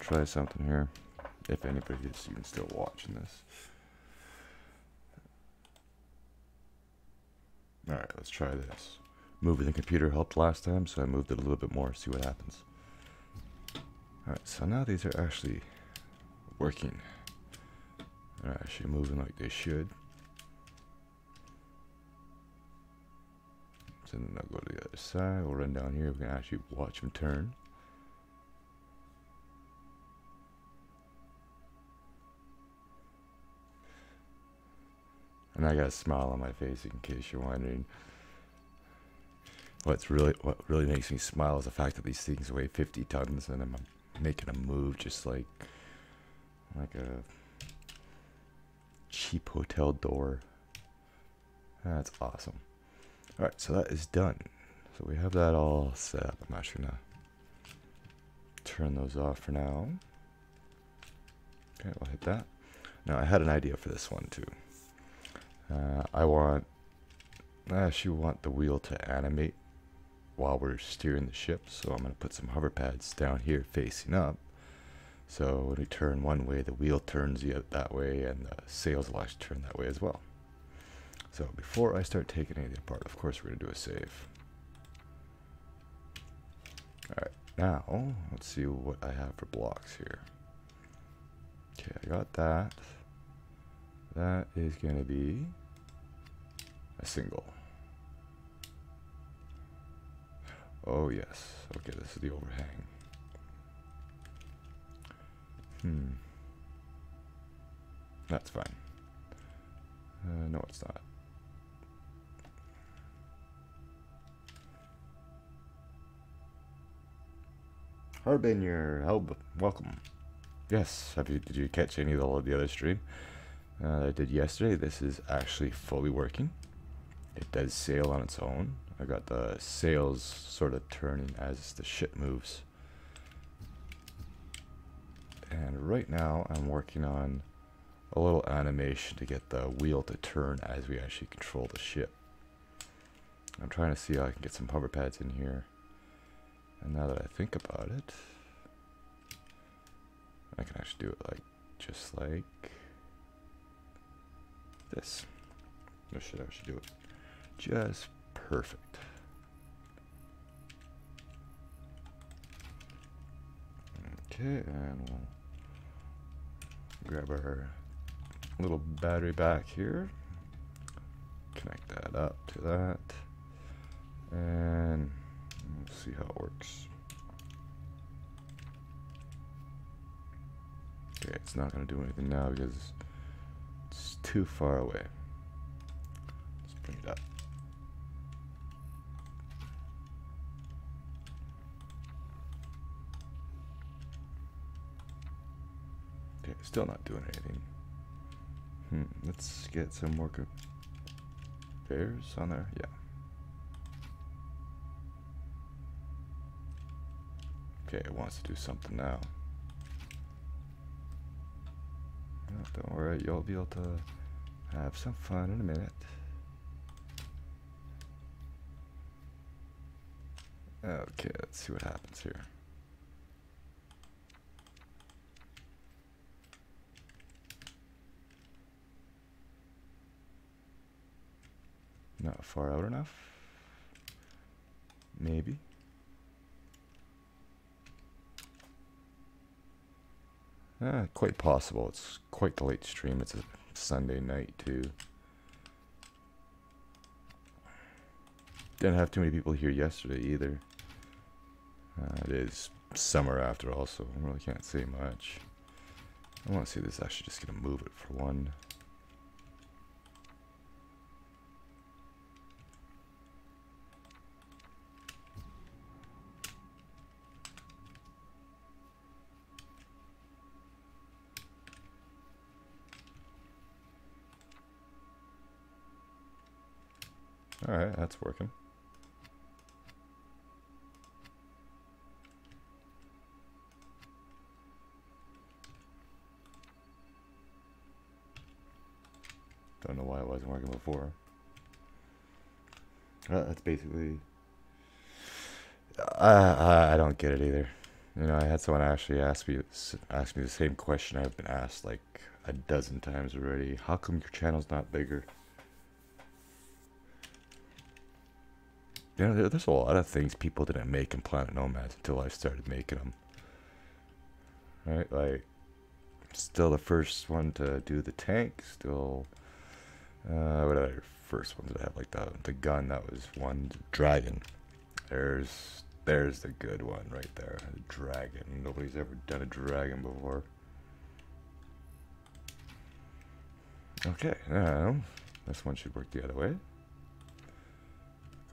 try something here. If anybody is even still watching this. Alright, let's try this. Moving the computer helped last time, so I moved it a little bit more, see what happens. Alright, so now these are actually working. They're actually moving like they should. So then I'll go to the other side, we'll run down here, we can actually watch them turn. And I got a smile on my face in case you're wondering. What really makes me smile is the fact that these things weigh 50 tons and I'm making them move just like a cheap hotel door. That's awesome. Alright, so that is done. So we have that all set up. I'm actually gonna turn those off for now. Okay, we'll hit that. Now I had an idea for this one too. I actually want the wheel to animate while we're steering the ship, so I'm going to put some hover pads down here facing up. So when we turn one way, the wheel turns that way, and the sails will actually turn that way as well. So before I start taking anything apart, of course we're going to do a save. Alright, now let's see what I have for blocks here. Okay, I got that. That is going to be a single. Oh yes. Okay, this is the overhang. That's fine. No, it's not. Harbinger, welcome. Yes, did you catch any of the other stream I did yesterday? This is actually fully working. It does sail on its own. I got the sails sort of turning as the ship moves. And right now I'm working on a little animation to get the wheel to turn as we actually control the ship. I'm trying to see how I can get some hover pads in here. And now that I think about it, I can actually do it just like this. This should actually do it just perfect. Okay, and we'll grab our little battery back here, connect that up to that, and we'll see how it works. Okay, it's not going to do anything now because it's too far away. Let's bring it up. Okay, still not doing anything. Let's get some more conveyors on there. Yeah. Okay, it wants to do something now. No, don't worry, you'll be able to have some fun in a minute. Okay, let's see what happens here. Not far out enough. Maybe. Quite possible. It's quite the late stream. It's a Sunday night too. Didn't have too many people here yesterday either. It is summer after all, so I really can't say much. I want to see this actually just gonna move it for one. Alright, that's working. Don't know why it wasn't working before. That's basically... I don't get it either. You know, I had someone actually ask me the same question I've been asked like a dozen times already. How come your channel's not bigger? You know, there's a lot of things people didn't make in Planet Nomads until I started making them. Right? Like, still the first one to do the tank. Still, what other first ones did I have? Like the gun, that was one. Dragon. There's the good one right there. The dragon. Nobody's ever done a dragon before. Okay, now this one should work the other way.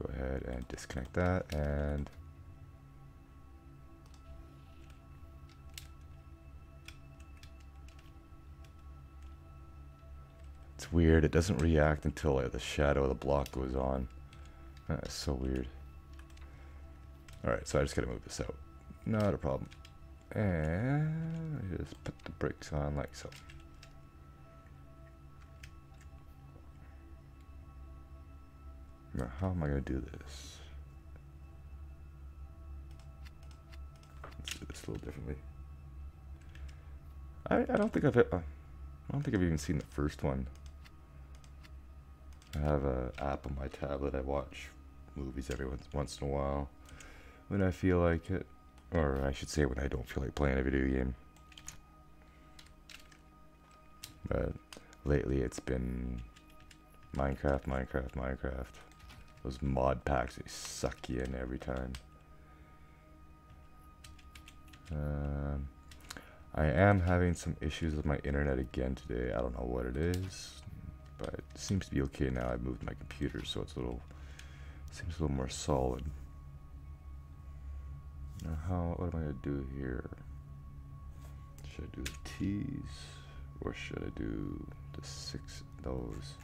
Go ahead and disconnect that, and it's weird. It doesn't react until the shadow of the block goes on. That's so weird. Alright, so I just gotta move this out. Not a problem. And I just put the brakes on like so. Now, how am I gonna do this? Let's do this a little differently. I don't think I've even seen the first one. I have an app on my tablet. I watch movies every once in a while when I feel like it, or I should say when I don't feel like playing a video game. But lately it's been Minecraft. Those mod packs, they suck you in every time. I am having some issues with my internet again today. I don't know what it is, but it seems to be okay now. I've moved my computer, so it's seems a little more solid. Now, what am I gonna do here? Should I do the T's, or should I do the 6 of those?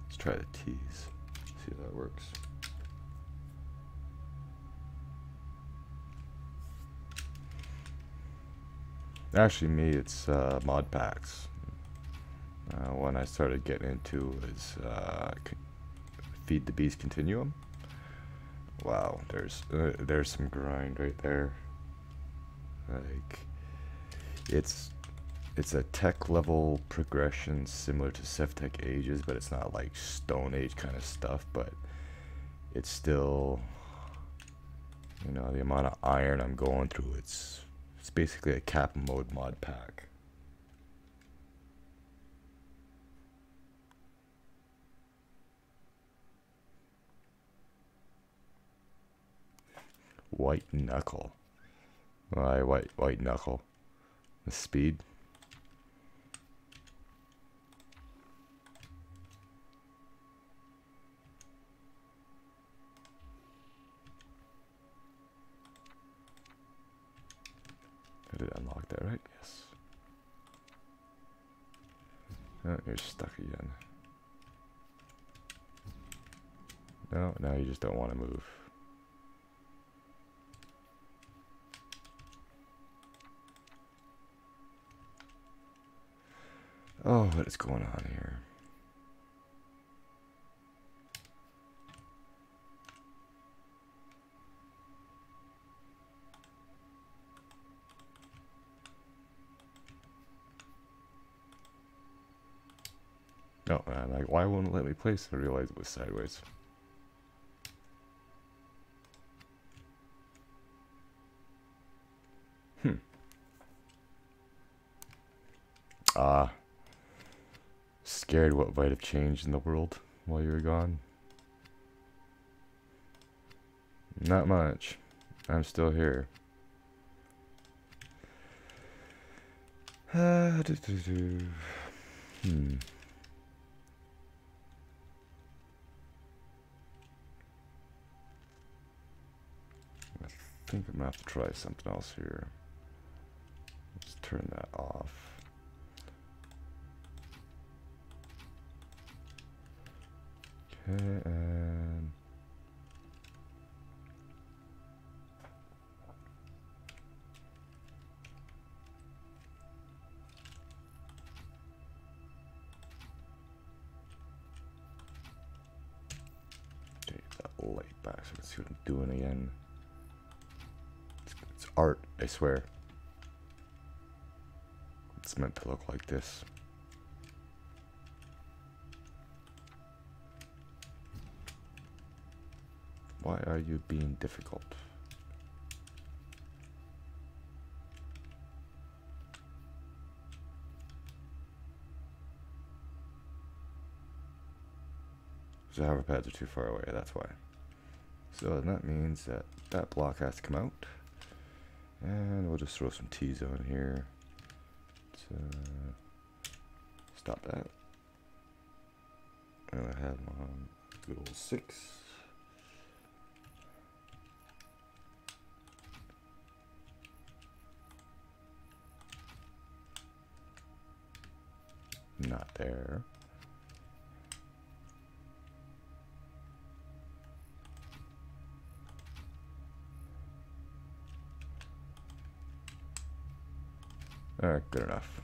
Let's try the T's, see how that works. Actually, me, it's mod packs. One I started getting into is Feed the Beast Continuum. Wow, there's some grind right there. Like, it's a tech level progression similar to Tech Ages, but it's not like Stone Age kind of stuff. But it's still, you know, the amount of iron I'm going through. It's basically a cap mode mod pack. White knuckle. Why white knuckle? The speed. I did unlock that, right? Yes. Oh, you're stuck again. No, now you just don't want to move. Oh, what is going on here? No, I'm like, why won't it let me place? I realized it was sideways. Scared what might have changed in the world while you were gone. Not much. I'm still here. I think I'm gonna have to try something else here. Let's turn that off. Okay, and the light back so I can see what I'm doing again. It's art, I swear. It's meant to look like this. Why are you being difficult? The hover pads are too far away, that's why. So that means that that block has to come out. And we'll just throw some T's on here to stop that. And I have on good old 6. Not there. Alright, good enough.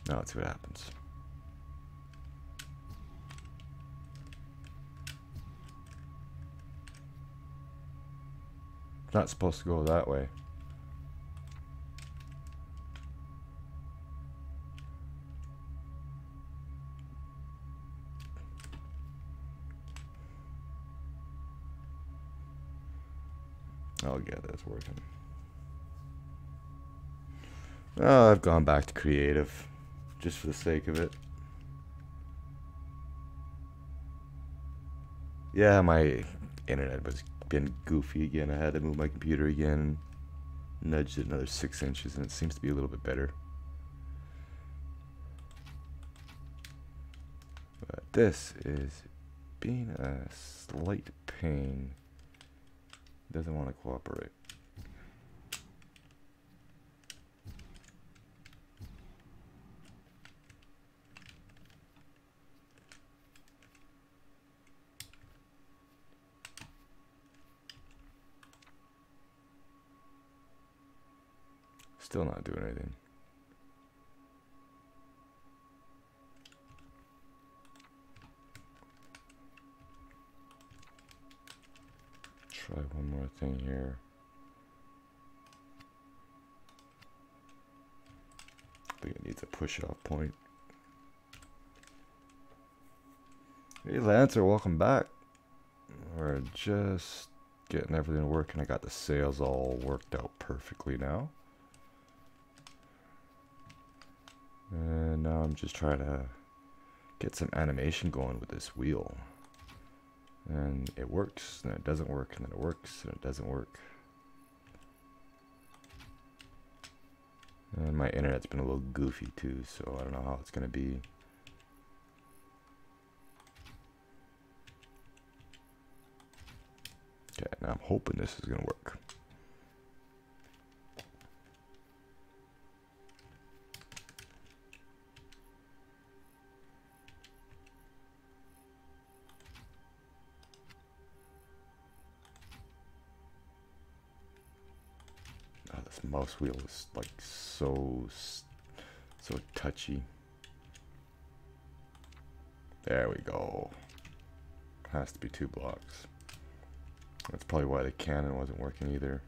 Now let's see what happens. It's not supposed to go that way. Oh yeah, that's working. Oh, I've gone back to creative, just for the sake of it. Yeah, my internet was been goofy again. I had to move my computer again, nudged it another 6 inches, and it seems to be a little bit better. But this is being a slight pain. Doesn't want to cooperate. Still not doing anything. Try one more thing here. I think it needs a push-off point. Hey Lancer, welcome back. We're just getting everything working. I got the sails all worked out perfectly now. And now I'm just trying to get some animation going with this wheel. And it works, then it doesn't work, and then it works, and it doesn't work. And my internet's been a little goofy too, so I don't know how it's gonna be. Okay, now I'm hoping this is gonna work. This mouse wheel is like so touchy. There we go. Has to be 2 blocks. That's probably why the cannon wasn't working either.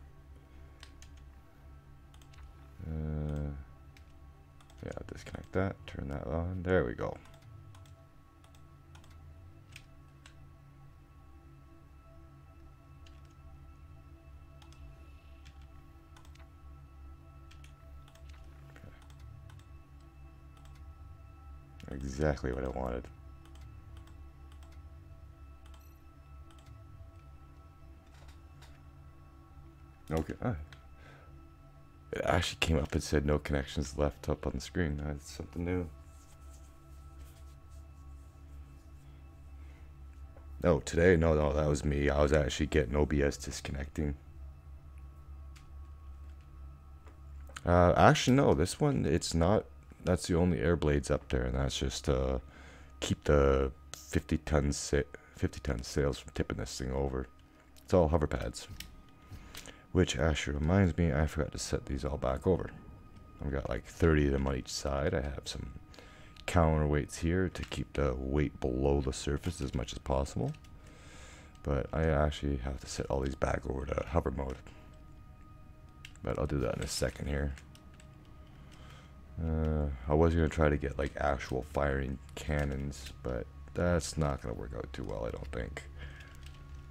Yeah, disconnect that, turn that on. There we go. Exactly what I wanted. Okay. It actually came up and said no connections left up on the screen. That's something new. No, today, no, that was me. I was actually getting OBS disconnecting. Actually, no, this one, it's not. That's the only air blades up there, and that's just to keep the 50-ton sails from tipping this thing over. It's all hover pads. Which actually reminds me, I forgot to set these all back over. I've got like 30 of them on each side. I have some counterweights here to keep the weight below the surface as much as possible. But I actually have to set all these back over to hover mode. But I'll do that in a second here. I was going to try to get like actual firing cannons, but that's not going to work out too well, I don't think.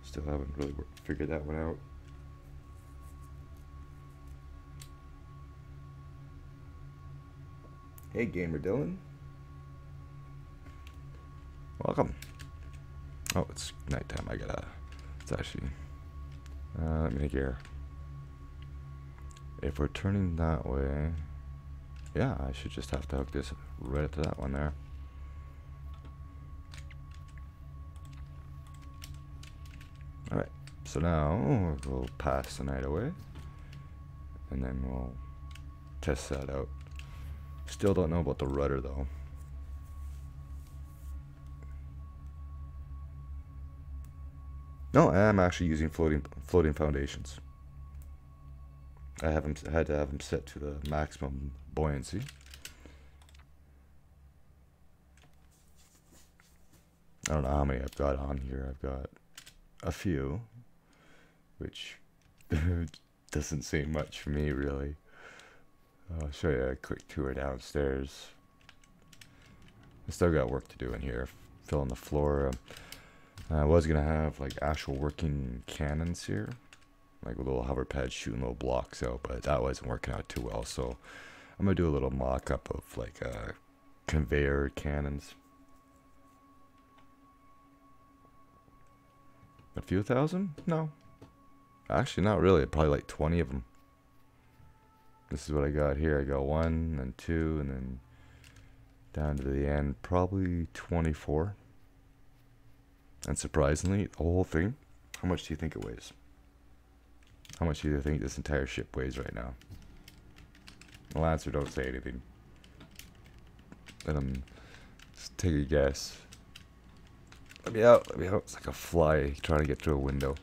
Still haven't really figured that one out. Hey Gamer Dylan. Welcome. Oh, it's nighttime. It's actually, let me think here. If we're turning that way, yeah, I should just have to hook this right up to that one there. Alright, so now we'll pass the night away, and then we'll test that out. Still don't know about the rudder though. No, I am actually using floating foundations. I had to have them set to the maximum buoyancy. I don't know how many I've got on here. I've got a few, which doesn't say much for me really. I'll show you a quick tour downstairs. I still got work to do in here, filling the floor. I was gonna have like actual working cannons here, like a little hover pad shooting little blocks out, but that wasn't working out too well. So I'm gonna do a little mock-up of like conveyor cannons. A few thousand? No, actually not really. Probably like 20 of them. This is what I got here. I got 1 and 2, and then down to the end, probably 24. And surprisingly, the whole thing, how much do you think it weighs? How much do you think this entire ship weighs right now? Well, answer, don't say anything. Let them just take a guess. Let me out, let me out. It's like a fly trying to get through a window.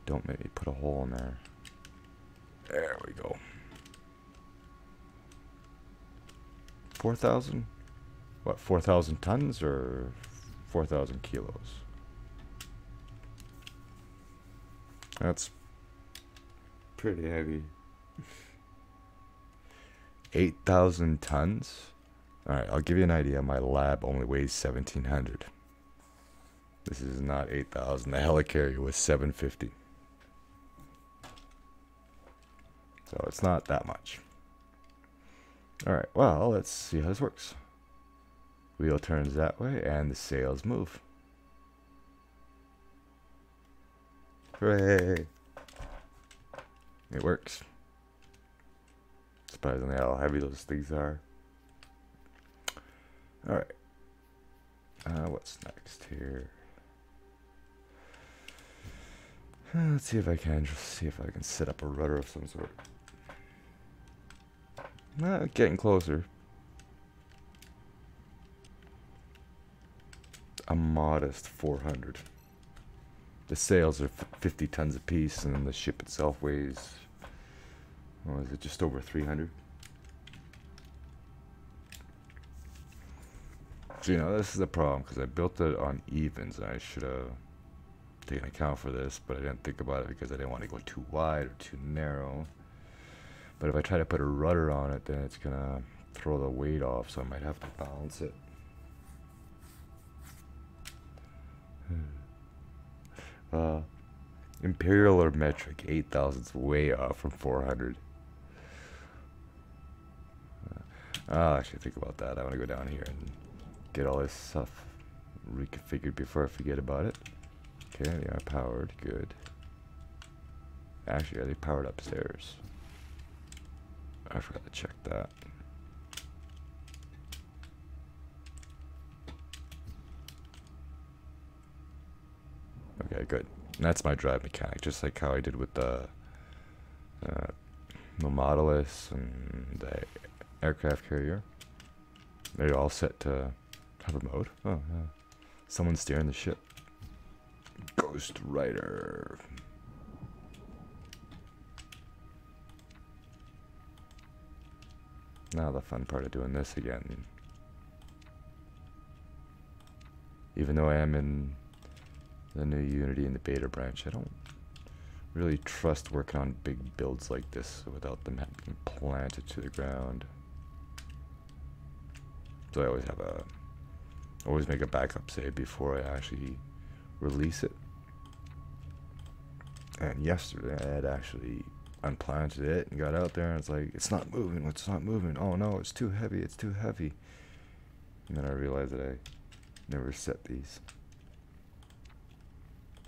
Don't make me put a hole in there. There we go. 4,000? What, 4,000 tons or 4,000 kilos? That's pretty heavy. 8,000 tons? Alright, I'll give you an idea. My lab only weighs 1,700. This is not 8,000. The helicarrier was 750. So it's not that much. Alright, well, let's see how this works. Wheel turns that way, and the sails move. Hooray! It works. Surprisingly how heavy those things are. Alright. What's next here? Let's see if I can set up a rudder of some sort. Getting closer. A modest 400. The sails are 50 tons apiece, and then the ship itself weighs, what is it, just over 300. So, you know, this is a problem because I built it on evens, and I should have taken account for this, but I didn't think about it because I didn't want to go too wide or too narrow. But if I try to put a rudder on it, then it's gonna throw the weight off, so I might have to balance it. Imperial or metric, 8,000 is way off from 400. I'll actually think about that. I want to go down here and get all this stuff reconfigured before I forget about it. Okay, they are powered, good. Actually, are they powered upstairs? I forgot to check that. Okay, good. And that's my drive mechanic, just like how I did with the Nautilus and the aircraft carrier. They're all set to hover mode. Oh, yeah. Someone's steering the ship. Ghost Rider. Now the fun part of doing this again. Even though I am in the new Unity in the beta branch, I don't really trust working on big builds like this without them being planted to the ground. So I always make a backup save before I actually release it. And yesterday I had actually unplanted it and got out there and it's like, it's not moving, it's not moving. Oh no, it's too heavy, it's too heavy. And then I realized that I never set these.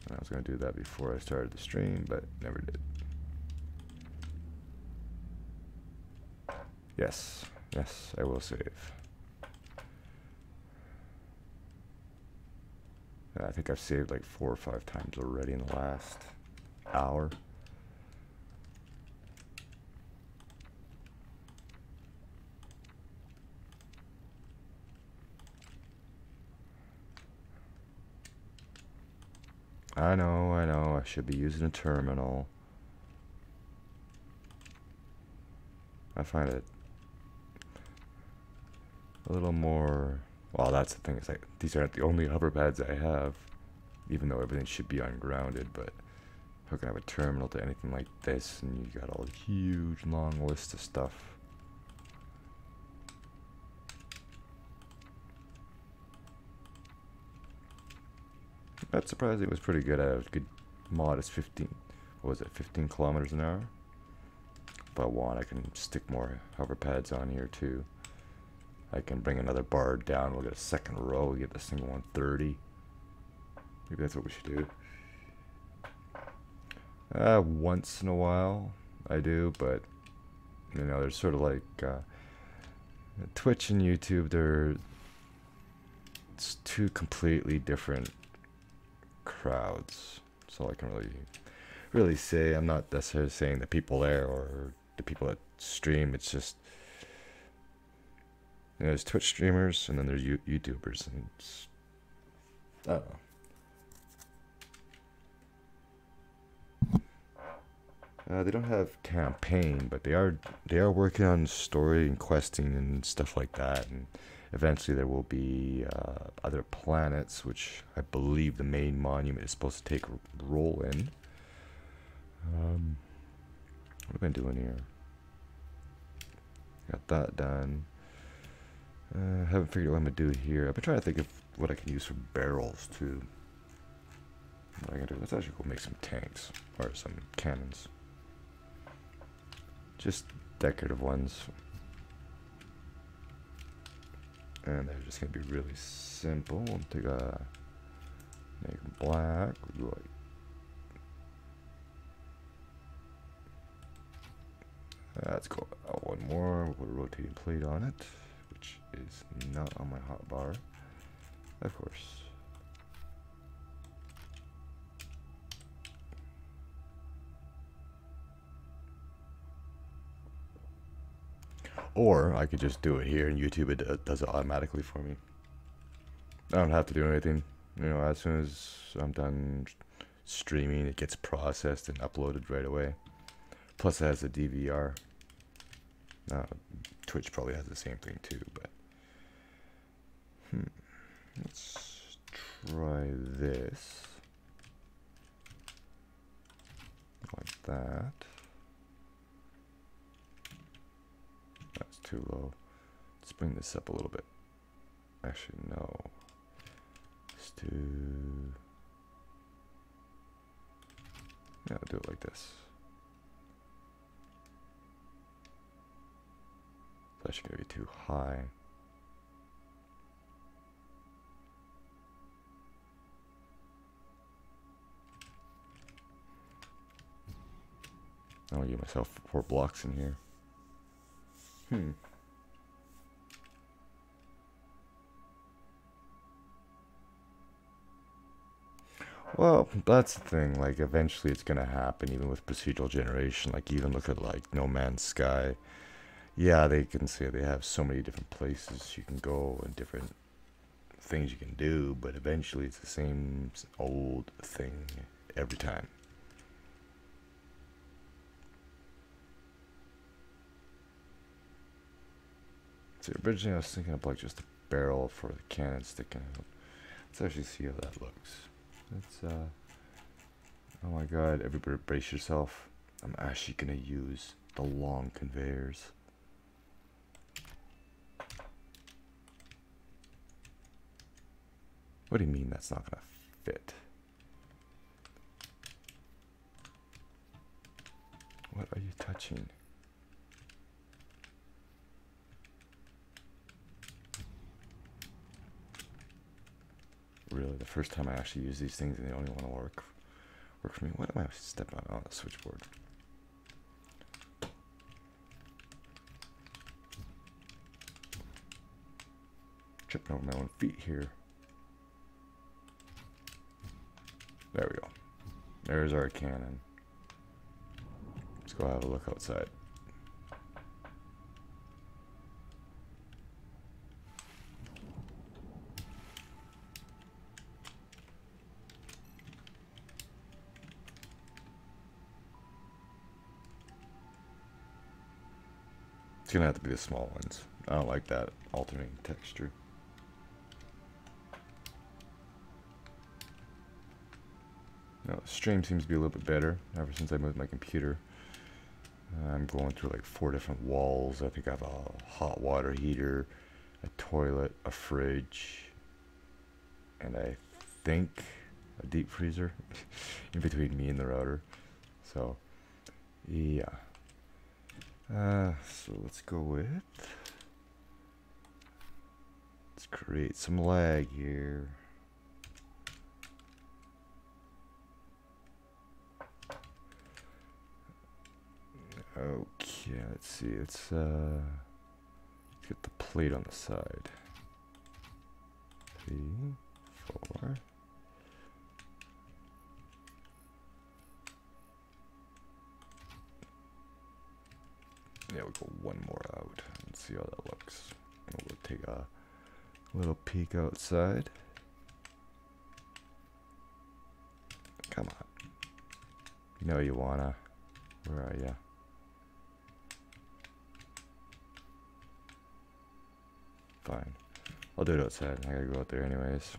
And I was going to do that before I started the stream, but never did. Yes, yes, I will save. I think I've saved like 4 or 5 times already in the last hour. I know, I should be using a terminal. I find it a little more, well, that's the thing, it's like, these aren't the only hover pads I have, even though everything should be ungrounded, but hooking up a terminal to anything like this, and you got all this huge, long list of stuff. That surprisingly was pretty good. It was good, modest 15, what was it, 15 kilometers an hour? If I want, I can stick more hover pads on here too. I can bring another bar down, we'll get a second row, we'll get this thing 130. Maybe that's what we should do. Once in a while I do, but you know, there's sort of like Twitch and YouTube, it's two completely different crowds. So I can really say, I'm not necessarily saying the people there or the people that stream, it's just, you know, there's Twitch streamers and then there's YouTubers, and it's, I don't know. They don't have campaign, but they are working on story and questing and stuff like that. And eventually there will be other planets, which I believe the main monument is supposed to take a role in. What have I been doing here? Got that done. Haven't figured out what I'm gonna do here. I've been trying to think of what I can use for barrels too. What I can do? Let's actually go make some tanks or some cannons. Just decorative ones. And they're just gonna be really simple. We'll take a make them black. We'll do like let's go one more. We'll put a rotating plate on it, which is not on my hotbar, of course. Or I could just do it here and YouTube it does it automatically for me. I don't have to do anything. You know, as soon as I'm done streaming, it gets processed and uploaded right away. Plus it has a DVR. Twitch probably has the same thing too, but let's try this. Like that. That's too low. Let's bring this up a little bit. Actually, no. Let's do... yeah, I'll do it like this. It's actually going to be too high. I'll give myself 4 blocks in here. Well, that's the thing, like eventually it's gonna happen even with procedural generation. Like even look at like No Man's Sky. Yeah, they can say they have so many different places you can go and different things you can do, but eventually it's the same old thing every time. So originally I was thinking of like just a barrel for the cannon sticking out. Let's actually see how that looks. Let's, oh my god, everybody brace yourself. I'm actually gonna use the long conveyors. What do you mean that's not gonna fit? What are you touching? Really, the first time I actually use these things and they only want to work for me. What am I stepping on the switchboard? Tripping over my own feet here. There we go. There's our cannon. Let's go have a look outside. It's gonna have to be the small ones. I don't like that alternating texture. No, stream seems to be a little bit better ever since I moved my computer. I'm going through like 4 different walls. I think I have a hot water heater, a toilet, a fridge, and I think a deep freezer in between me and the router. So, yeah. So let's go with, let's create some lag here. Okay, let's see, let's get the plate on the side. 3, 4. Yeah, we'll go one more out and see how that looks. And we'll take a little peek outside. Come on. You know you wanna. Where are ya? Fine. I'll do it outside. I gotta go out there anyways.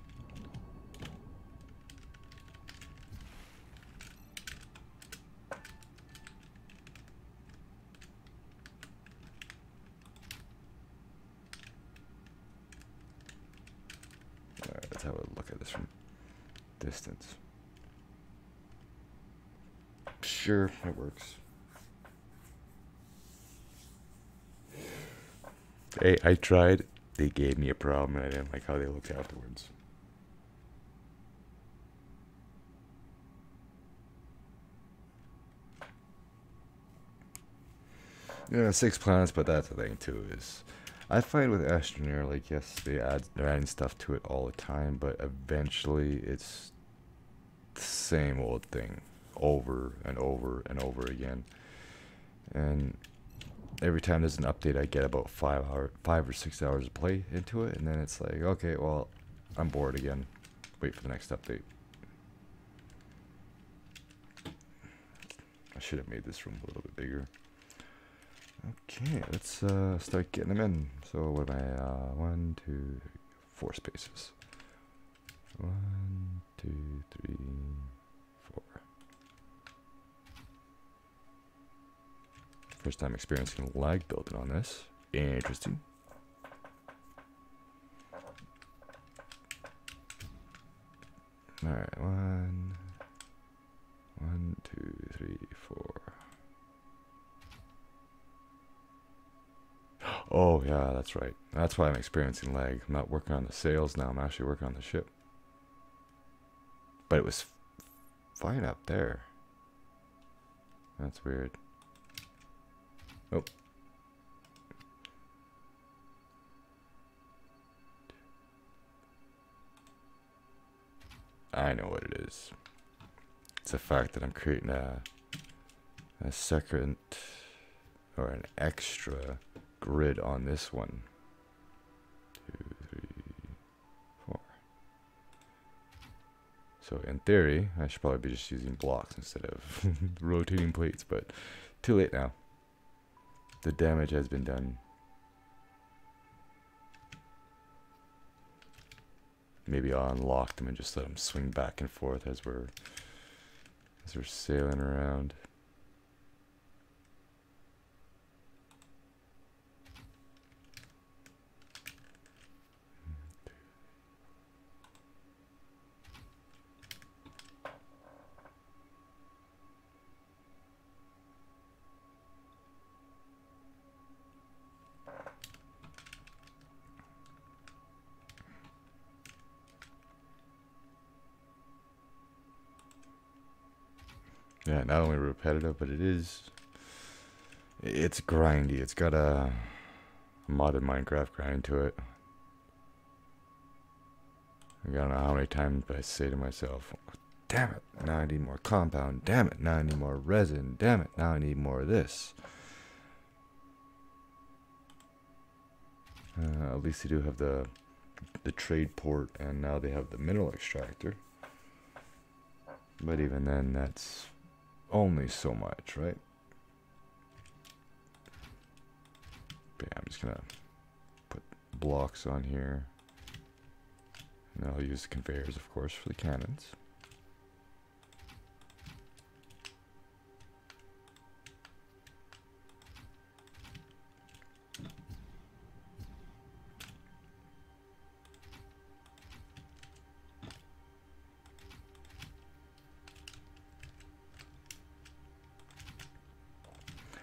Alright, let's have a look at this from distance. Sure, it works. Hey, I tried. They gave me a problem and I didn't like how they looked afterwards. Yeah, 6 planets, but that's the thing too, is I find with astronaut, like, yes, they're adding stuff to it all the time, but eventually it's the same old thing over and over and over again. And every time there's an update, I get about 5 or 6 hours of play into it, and then it's like, okay, well, I'm bored again. Wait for the next update. I should have made this room a little bit bigger. Okay, let's start getting them in. So what am I? 1, 2, 3, 4 spaces. 1, 2, 3, 4. First time experiencing lag building on this. Interesting. Alright, 1, 2, 3, 4. Oh yeah, that's right. That's why I'm experiencing lag. I'm not working on the sails now, I'm actually working on the ship. But it was fine up there. That's weird. Oh. I know what it is. It's the fact that I'm creating a second or an extra grid on this one. 2, 3, 4. So in theory, I should probably be just using blocks instead of rotating plates, but too late now. The damage has been done. maybe I'll unlock them and just let them swing back and forth as we're sailing around. Yeah, not only repetitive, but it's grindy. It's got a modded Minecraft grind to it. I don't know how many times I say to myself, damn it, now I need more compound. Damn it, now I need more resin. Damn it, now I need more of this. At least they do have the trade port, and now they have the mineral extractor. But even then, that's only so much, right? But yeah, I'm just gonna put blocks on here, and I'll use the conveyors, of course, for the cannons.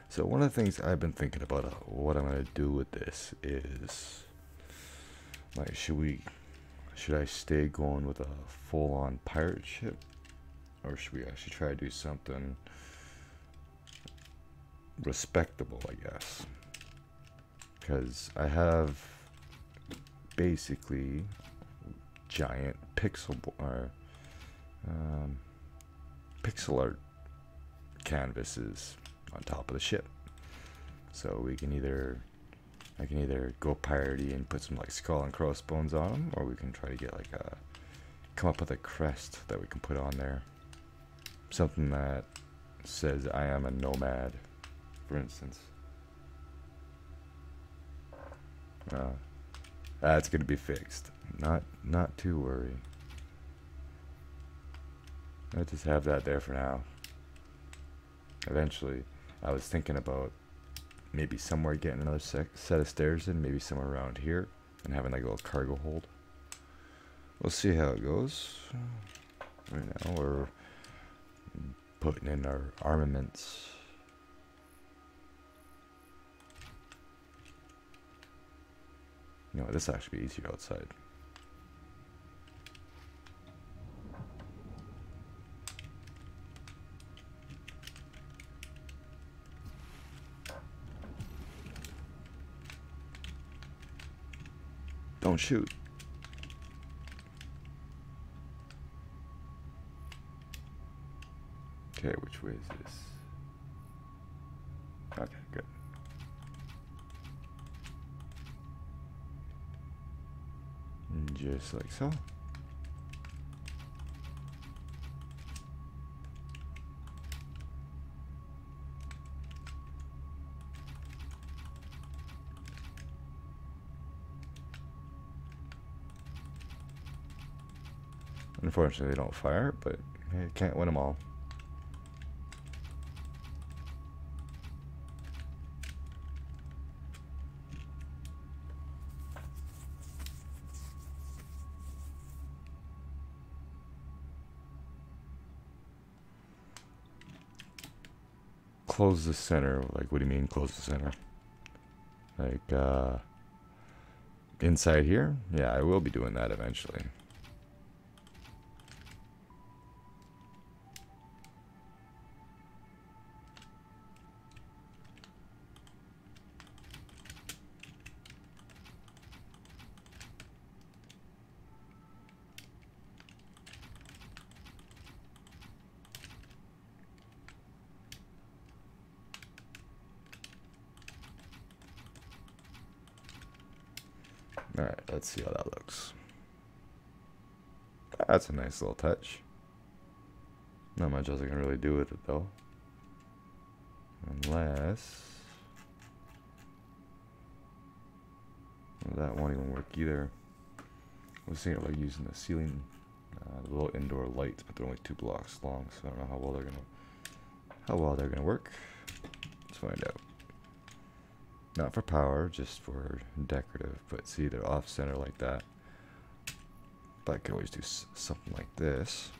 So one of the things I've been thinking about what I'm going to do with this is, like, should I stay going with a full-on pirate ship, or should we actually try to do something respectable, I guess? Because I have basically giant pixel art canvases on top of the ship, so we can I can either go piratey and put some like skull and crossbones on them, or we can try to get like come up with a crest that we can put on there, something that says I am a nomad, for instance. That's gonna be fixed, not to worry. I'll just have that there for now. Eventually, I was thinking about maybe somewhere getting another set of stairs in, maybe somewhere around here, and having like a little cargo hold. We'll see how it goes. Right now we're putting in our armaments. You know, this will actually be easier outside. Don't shoot. Okay, which way is this? Okay, good. And just like so. Unfortunately, they don't fire, but you can't win them all. Close the center. Like, what do you mean close the center? Like, inside here? Yeah, I will be doing that eventually. Alright, let's see how that looks. That's a nice little touch. Not much else I can really do with it though. Unless... well, that won't even work either. I was thinking about using the ceiling, the little indoor lights, but they're only 2 blocks long, so I don't know how well they're gonna work. Let's find out. Not for power, just for decorative. But see, they're off center like that. But I could always do something like this.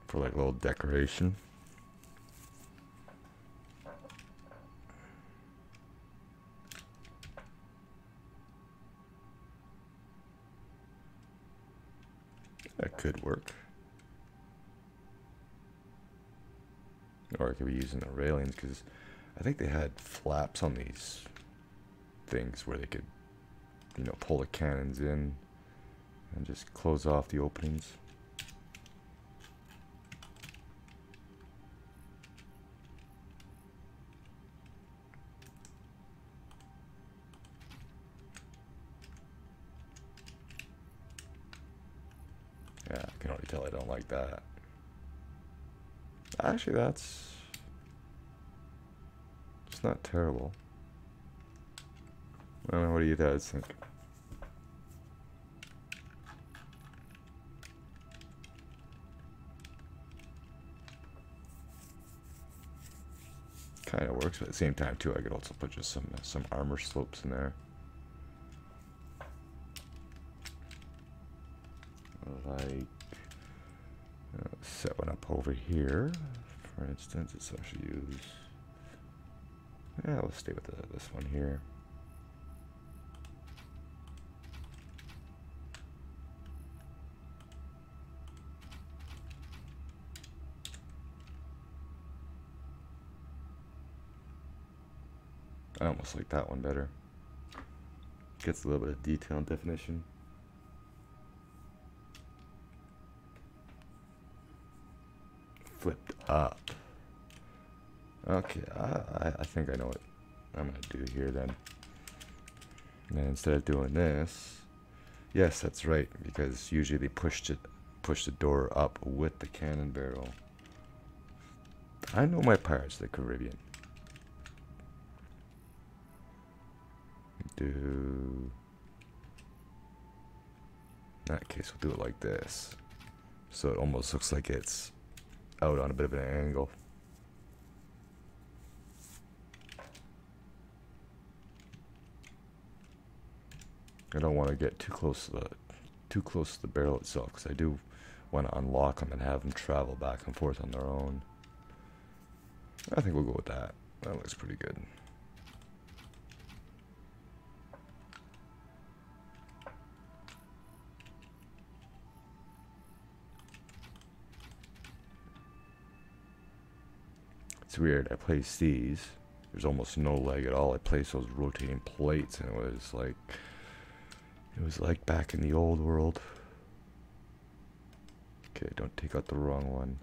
For like a little decoration. That could work. Or I could be using the railings, because I think they had flaps on these things where they could, you know, pull the cannons in and just close off the openings. Yeah, I can already tell I don't like that. Actually, it's not terrible. I don't know, what do you guys think? Kind of works, but at the same time too, I could also put just some armor slopes in there. Like set one up over here, for instance. Let's actually use. Yeah, let's stay with this one here. I almost like that one better. Gets a little bit of detail and definition. Flipped up. Okay, I think I know what I'm gonna do here then. And instead of doing this, yes, that's right, because usually they push the door up with the cannon barrel. I know my Pirates of the Caribbean. In that case, we'll do it like this, so it almost looks like it's out on a bit of an angle. I don't want to get too close to the barrel itself, because I do want to unlock them and have them travel back and forth on their own. I think we'll go with that. That looks pretty good. It's weird, I placed these, there's almost no leg at all. I placed those rotating plates and it was like back in the old world. Okay, don't take out the wrong one.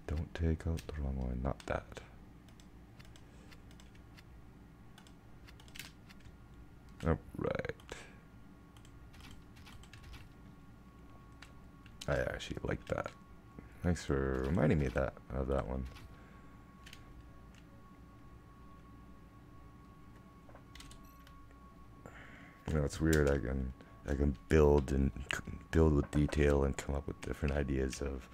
Don't take out the wrong one, not that. Alright. I actually like that. Thanks for reminding me of that one. You know, it's weird. I can build with detail and come up with different ideas of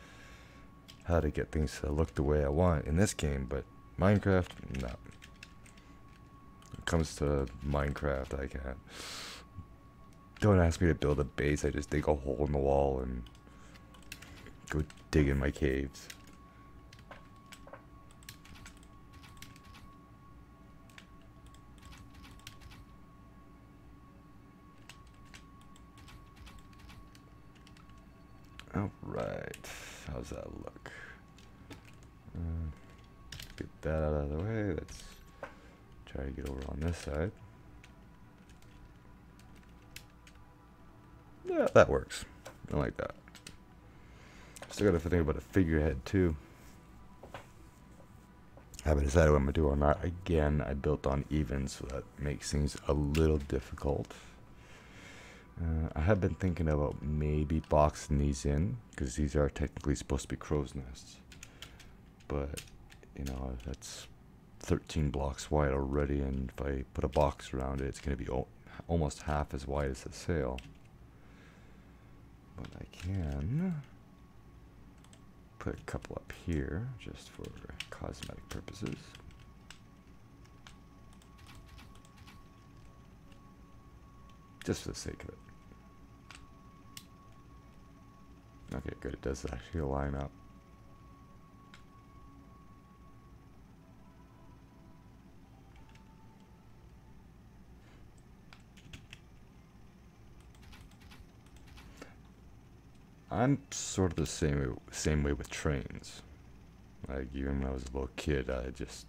how to get things to look the way I want in this game, but Minecraft, no. When it comes to Minecraft, I can't. Don't ask me to build a base. I just dig a hole in the wall and go dig in my caves. Alright, how's that look? Get that out of the way. Let's try to get over on this side. Yeah, that works. I like that. Still got to think about a figurehead too. I haven't decided what I'm going to do on that. Again, I built on even, so that makes things a little difficult. I have been thinking about maybe boxing these in, because these are technically supposed to be crow's nests. But, you know, that's 13 blocks wide already, and if I put a box around it, it's going to be almost half as wide as the sail. But I can put a couple up here just for cosmetic purposes. Just for the sake of it. Okay, good. It does actually line up. I'm sort of the same way with trains. Like, even when I was a little kid, I just,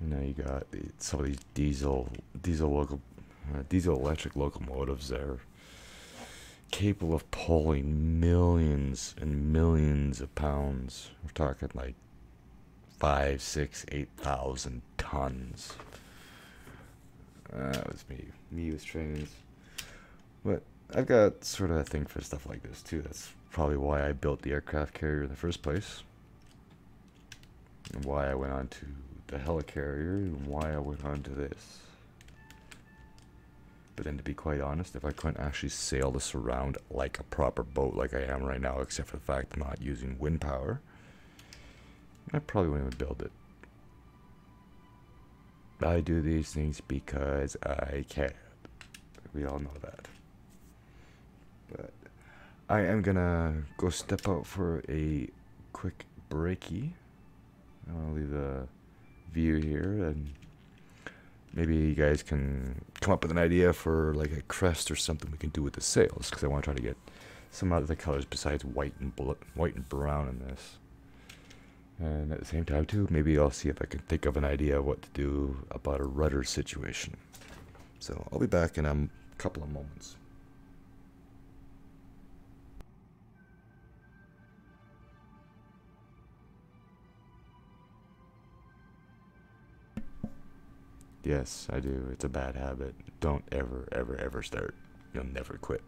you got some of these diesel electric locomotives that are capable of pulling millions and millions of pounds. We're talking like 5, 6, 8,000 tons. That was me with trains. But I've got sort of a thing for stuff like this too. That's probably why I built the aircraft carrier in the first place, and why I went on to the helicarrier, and why I went on to this. But then, to be quite honest, if I couldn't actually sail this around like a proper boat like I am right now, except for the fact I'm not using wind power, I probably wouldn't even build it. I do these things because I can. We all know that. But I am gonna go step out for a quick breaky. I'll leave a view here, and maybe you guys can come up with an idea for like a crest or something we can do with the sails, because I want to try to get some other colors besides white and brown in this. And at the same time too, maybe I'll see if I can think of an idea of what to do about a rudder situation. So I'll be back in a couple of moments. Yes, I do. It's a bad habit. Don't ever, ever, ever start. You'll never quit.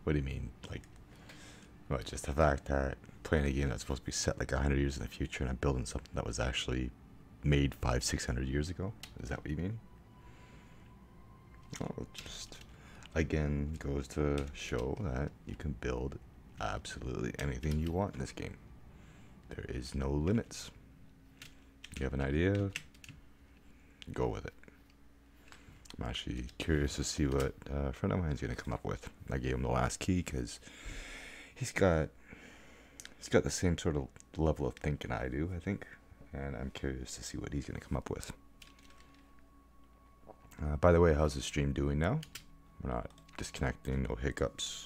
What do you mean? Like, well, just the fact that playing a game that's supposed to be set like 100 years in the future and I'm building something that was actually made 500-600 years ago? Is that what you mean? Well, just again goes to show that you can build absolutely anything you want in this game. There is no limits. You have an idea, go with it. I'm actually curious to see what a friend of mine's going to come up with. I gave him the last key because he's got the same sort of level of thinking I do, I think, and I'm curious to see what he's going to come up with. By the way, how's the stream doing now? We're not disconnecting, no hiccups.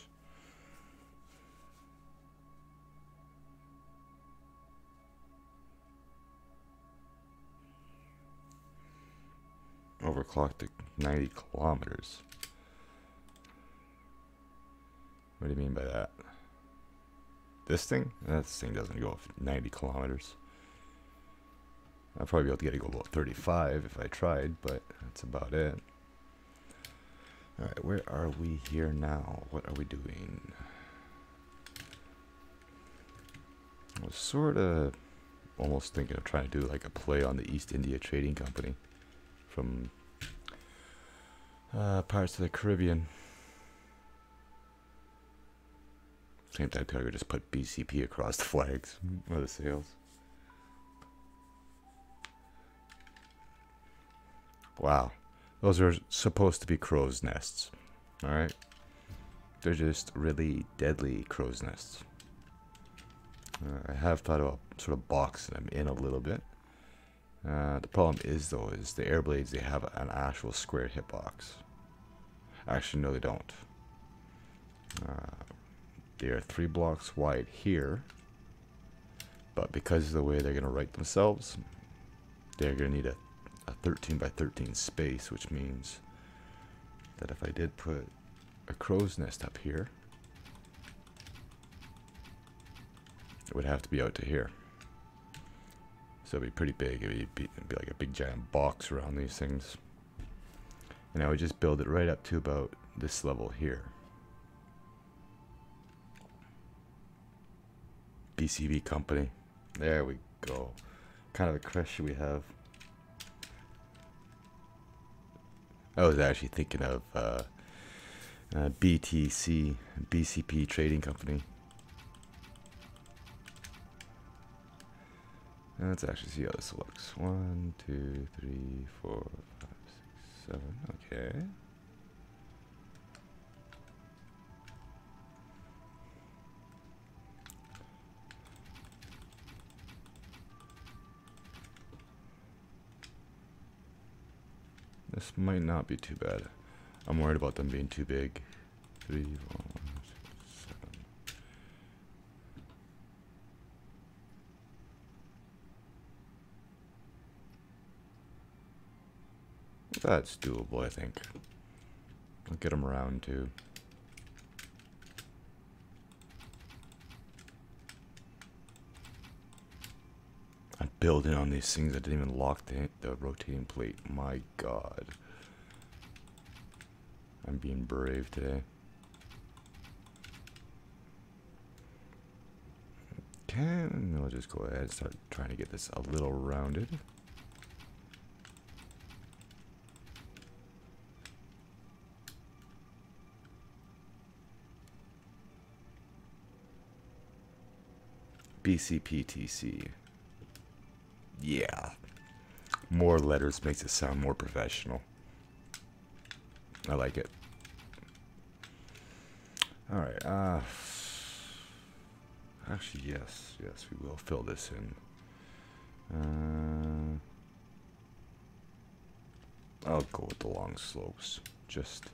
Overclocked to 90 kilometers. What do you mean by that? This thing? This thing doesn't go 90 kilometers. I'd probably be able to get it to go about 35 if I tried, but that's about it. Alright, where are we here now? What are we doing? I was sort of almost thinking of trying to do like a play on the East India Trading Company from Pirates of the Caribbean. Same time, I could just put BCP across the flags or the sails. Wow, those are supposed to be crow's nests. Alright, they're just really deadly crow's nests. I have thought about sort of boxing them in a little bit. The problem is though, is the air blades, they have an actual square hitbox. Actually, no they don't. They are 3 blocks wide here, but because of the way they're going to write themselves, they're going to need a 13 by 13 space, which means that if I did put a crow's nest up here, it would have to be out to here. So it'd be pretty big. It'd be like a big giant box around these things. And I would just build it right up to about this level here. BCP company. There we go. Kind of a crush should we have? I was actually thinking of BTC, BCP Trading Company. Let's actually see how this looks. 1, 2, 3, 4, 5, 6, 7. Okay. This might not be too bad. I'm worried about them being too big. 3, 4, 6, 7. That's doable, I think. I'll get them around too. I'm building on these things. I didn't even lock the rotating plate. My God. I'm being brave today. Okay, and I'll just go ahead and start trying to get this a little rounded. BCPTC. Yeah. More letters makes it sound more professional. I like it. Alright, actually, yes, we will fill this in. I'll go with the long slopes. Just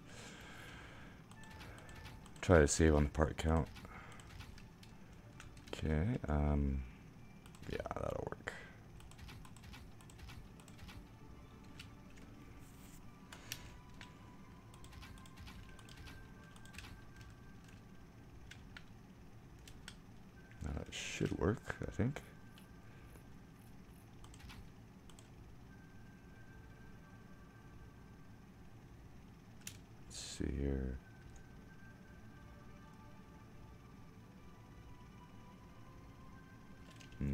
try to save on the part count. Okay, yeah, that'll work. That should work, I think. Let's see here.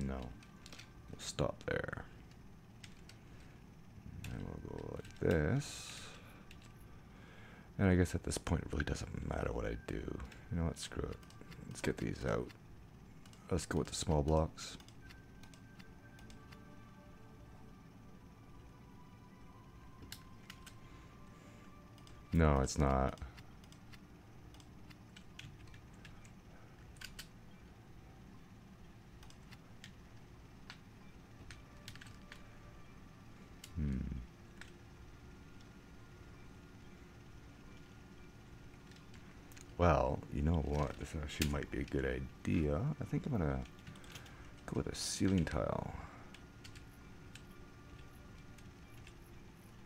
No. We'll stop there. And we'll go like this. And I guess at this point it really doesn't matter what I do. You know what, screw it. Let's get these out. Let's go with the small blocks. No, it's not. Well, you know what? This actually might be a good idea. I think I'm gonna go with a ceiling tile.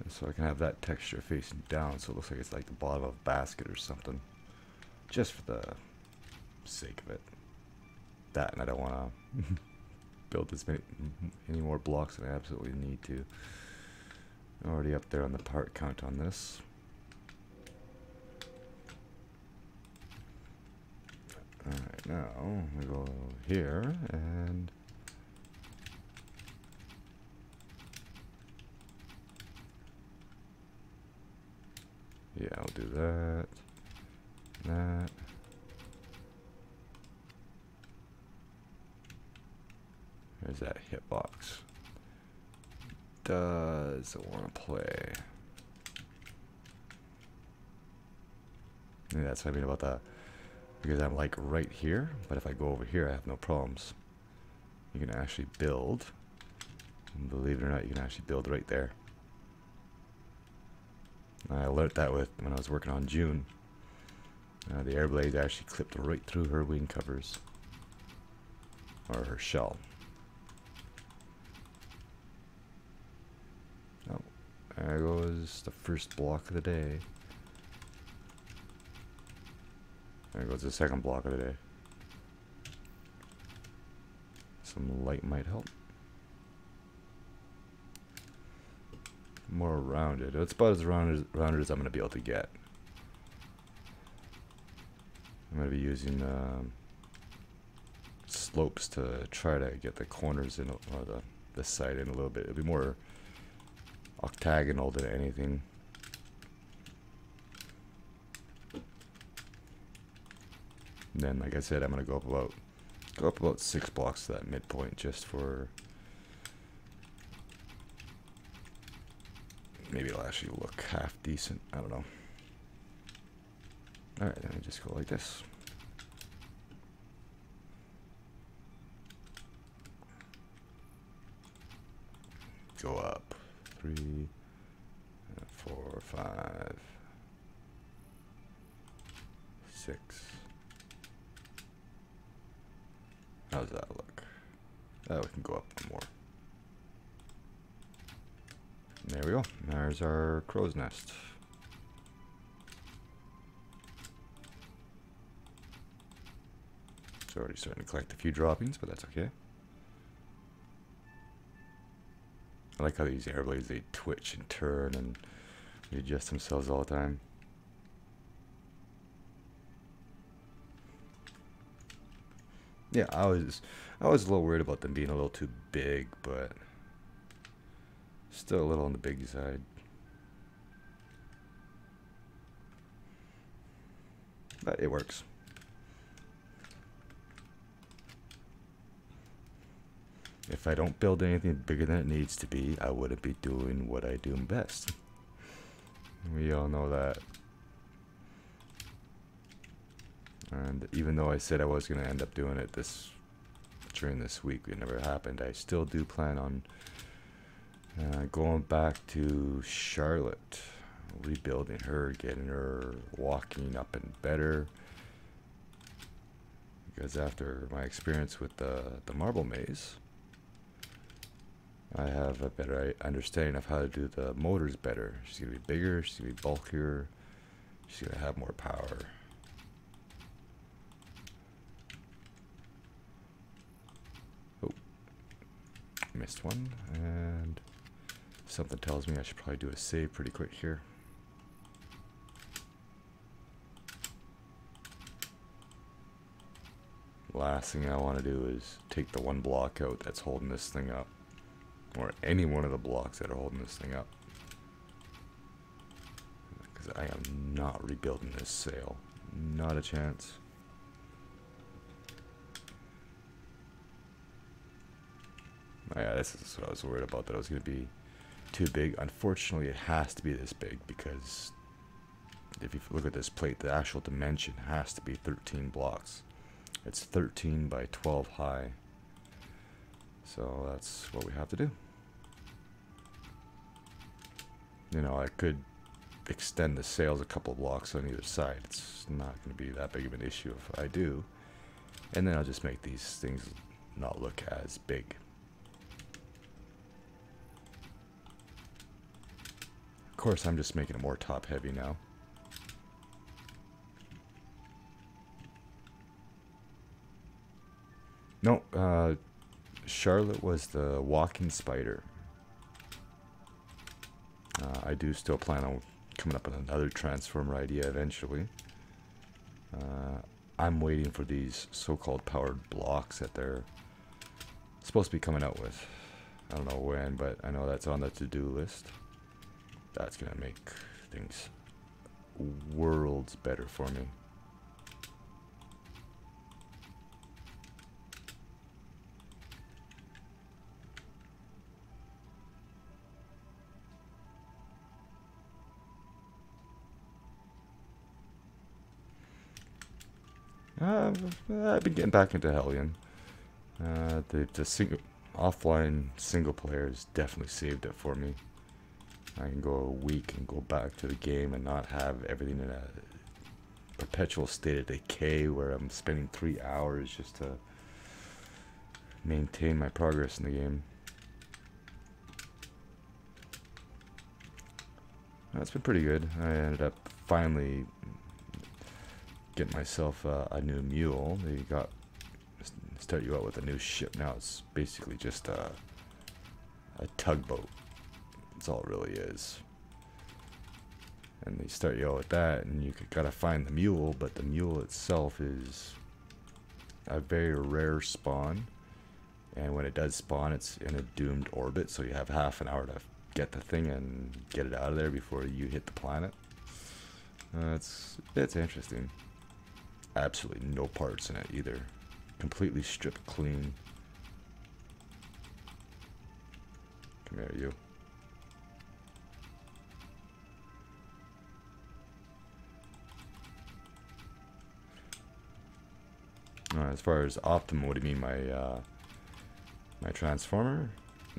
And so I can have that texture facing down so it looks like it's like the bottom of a basket or something. Just for the sake of it. That, and I don't want to build as any more blocks than I absolutely need to. Already up there on the part count on this. Alright, now we go here and yeah, I'll do that. That. There's that hitbox. Does it want to play? Yeah, that's what I mean about that. Because I'm like right here, but if I go over here, I have no problems. You can actually build. And believe it or not, you can actually build right there. I learned that with when I was working on June. The air blade actually clipped right through her wing covers. Or her shell. Oh, there goes the first block of the day. There goes the second block of the day. Some light might help. More rounded. It's about as rounded as I'm going to be able to get. I'm going to be using slopes to try to get the corners in, or the side in a little bit. It'll be more octagonal than anything. And then, like I said, I'm going to go up about 6 blocks to that midpoint just for... Maybe it'll actually look half decent. I don't know. Alright, then I just go like this. Go up 3, 4, 5, 6. How does that look? Oh, we can go up one more. There we go. There's our crow's nest. It's already starting to collect a few droppings, but that's okay. I like how these air blades, they twitch and turn and readjust themselves all the time. Yeah, I was a little worried about them being a little too big, but still a little on the big side. But it works. If I don't build anything bigger than it needs to be, I wouldn't be doing what I do best. We all know that. And even though I said I was going to end up doing it during this week, it never happened. I still do plan on going back to Charlotte, rebuilding her, getting her walking up and better. Because after my experience with the marble maze, I have a better understanding of how to do the motors better. She's going to be bigger, she's going to be bulkier, she's going to have more power. Oh, missed one, and something tells me I should probably do a save pretty quick here. Last thing I want to do is take the one block out that's holding this thing up. Or any one of the blocks that are holding this thing up. Because I am not rebuilding this sail. Not a chance. Oh yeah, this is what I was worried about, that it was going to be too big. Unfortunately, it has to be this big because if you look at this plate, the actual dimension has to be 13 blocks. It's 13 by 12 high. So that's what we have to do. You know, I could extend the sails a couple blocks on either side. It's not going to be that big of an issue if I do. And then I'll just make these things not look as big. Of course, I'm just making it more top heavy now. No, Charlotte was the walking spider. I do still plan on coming up with another transformer idea eventually. I'm waiting for these so-called powered blocks that they're supposed to be coming out with. I don't know when, but I know that's on the to-do list. That's gonna make things worlds better for me. I've been getting back into Hellion. The offline single player has definitely saved it for me. I can go a week and go back to the game and not have everything in a perpetual state of decay where I'm spending 3 hours just to maintain my progress in the game. That's been pretty good. I ended up finally getting myself a new mule. They start you out with a new ship. Now it's basically just a tugboat. That's all it really is. And they start you out with that, and you gotta find the mule, but the mule itself is a very rare spawn. And when it does spawn, it's in a doomed orbit, so you have half an hour to get the thing and get it out of there before you hit the planet. It's interesting. Absolutely no parts in it either. Completely stripped clean. Come here, you. As far as optimal, what do you mean, my transformer?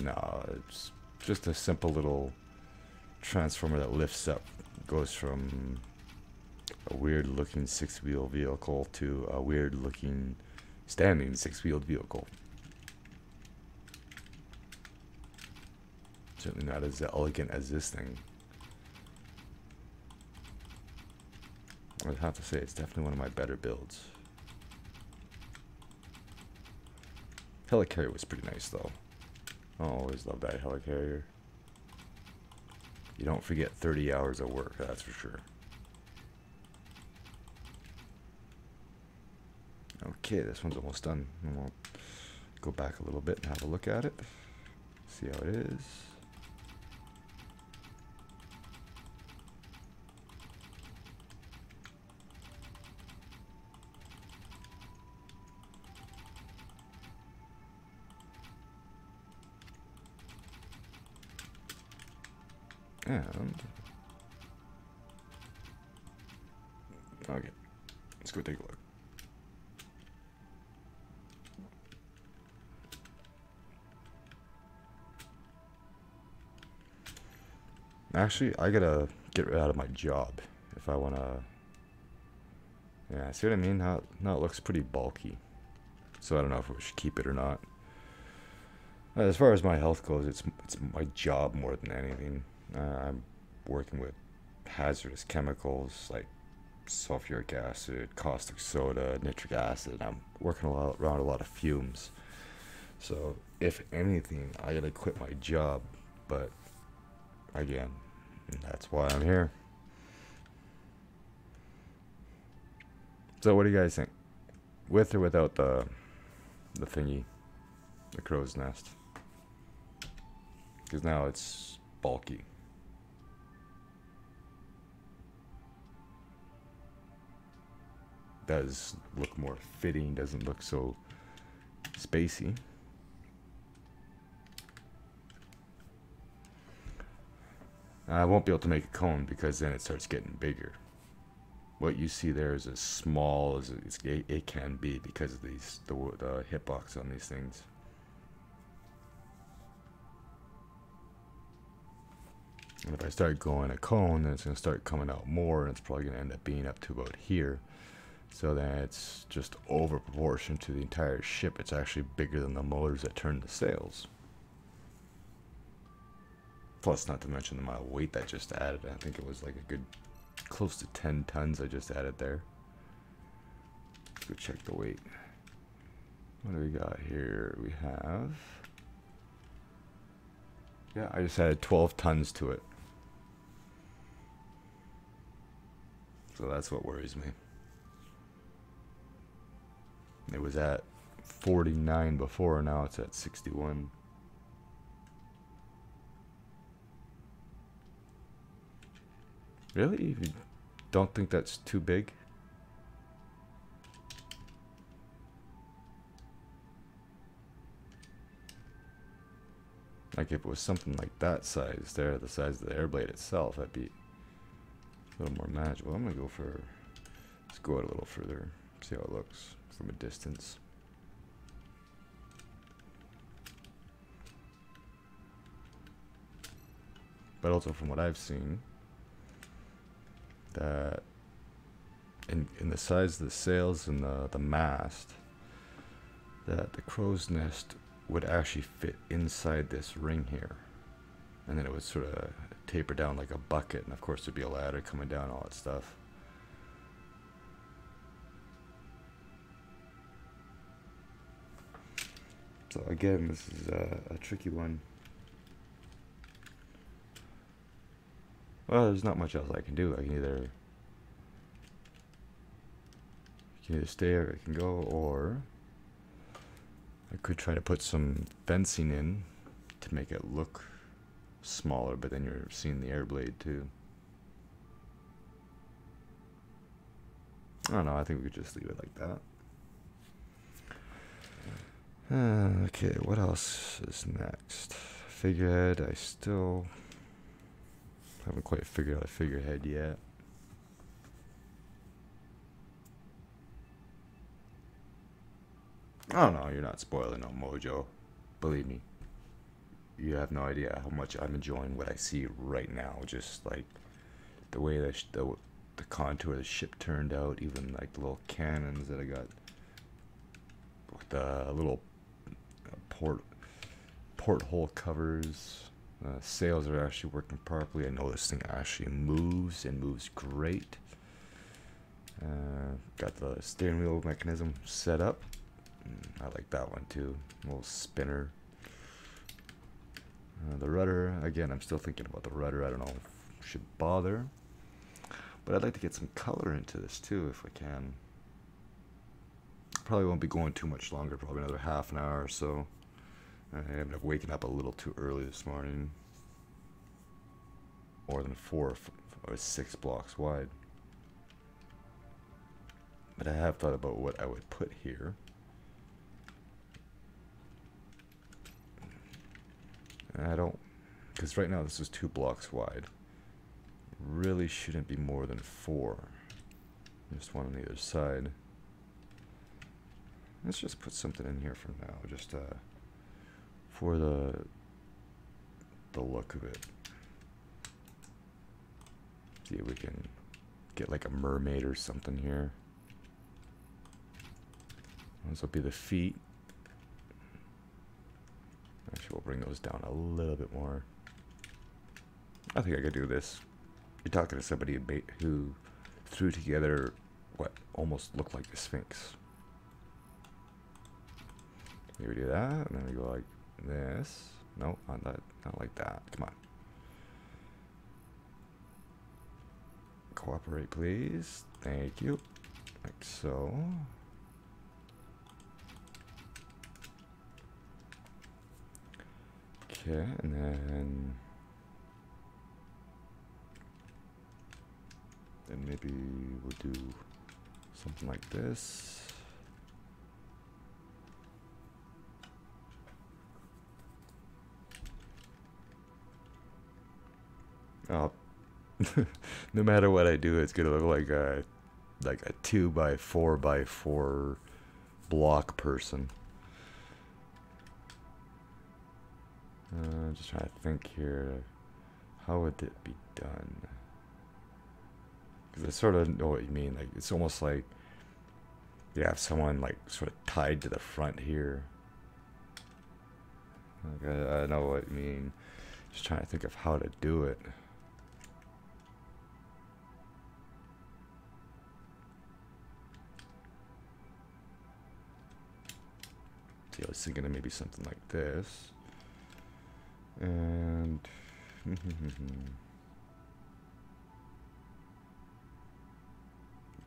No, it's just a simple little transformer that lifts up, goes from a weird looking 6-wheel vehicle to a weird looking standing 6-wheeled vehicle. Certainly not as elegant as this thing. I'd have to say it's definitely one of my better builds. Helicarrier was pretty nice though. I always love that helicarrier. You don't forget 30 hours of work, that's for sure. Okay, this one's almost done. And we'll go back a little bit and have a look at it. See how it is. And okay, let's go take a look. Actually, I gotta get out of my job if I wanna. Yeah, see what I mean? Now it looks pretty bulky, so I don't know if we should keep it or not. As far as my health goes, it's my job more than anything. I'm working with hazardous chemicals like sulfuric acid, caustic soda, nitric acid. I'm working around a lot of fumes. So if anything, I gotta quit my job. But again, that's why I'm here. So what do you guys think? With or without the thingy, the crow's nest. Because now it's bulky. Does look more fitting, doesn't look so spacey. I won't be able to make a cone because then it starts getting bigger. What you see there is as small as it can be because of the hitbox on these things. And if I start going a cone, then it's going to start coming out more, and it's probably going to end up being up to about here. So then it's just over proportion to the entire ship. It's actually bigger than the motors that turn the sails. Plus, not to mention the amount of weight that just added. I think it was like a good close to 10 tons I just added there. Let's go check the weight. What do we got here? We have... yeah, I just added 12 tons to it. So that's what worries me. It was at 49 before, now it's at 61. Really? You don't think that's too big? Like if it was something like that size there, the size of the air blade itself, that'd be a little more manageable. I'm gonna go for, let's go out a little further, see how it looks from a distance. But also from what I've seen, that in the size of the sails and the mast, that the crow's nest would actually fit inside this ring here, and then it would sort of taper down like a bucket, and of course there'd be a ladder coming down, all that stuff. So again, this is a tricky one. Well, there's not much else I can do. I can either stay or I can go, or I could try to put some fencing in to make it look smaller, but then you're seeing the air blade too. I don't know, I think we could just leave it like that. Okay, what else is next? Figurehead, I still haven't quite figured out a figurehead yet. Oh no, you're not spoiling no mojo. Believe me. You have no idea how much I'm enjoying what I see right now. Just like the way the contour of the ship turned out, even like the little cannons that I got with the little porthole covers. Sails are actually working properly. I know this thing actually moves and moves great. Got the steering wheel mechanism set up. I like that one too. A little spinner. The rudder, again, I'm still thinking about the rudder. I don't know if I should bother, but I'd like to get some color into this too if I can. Probably won't be going too much longer, probably another half an hour or so. I ended up waking up a little too early this morning. More than 4 or 6 blocks wide. But I have thought about what I would put here. And I don't, because right now this is 2 blocks wide. Really shouldn't be more than 4. Just one on either side. Let's just put something in here for now, just for the look of it. See if we can get like a mermaid or something here. This will be the feet. Actually, we'll bring those down a little bit more. I think I could do this. You're talking to somebody who threw together what almost looked like the Sphinx. Here we do that, and then we go like this. No, not like that. Come on. Cooperate, please. Thank you. Like so. Okay, and then maybe we'll do something like this. Oh, no matter what I do, it's gonna look like a 2x4x4 block person. Just trying to think here. How would it be done? Because I sort of know what you mean. Like, it's almost like you have someone like sort of tied to the front here. Like, I know what you mean. Just trying to think of how to do it. See, I was thinking of maybe something like this. And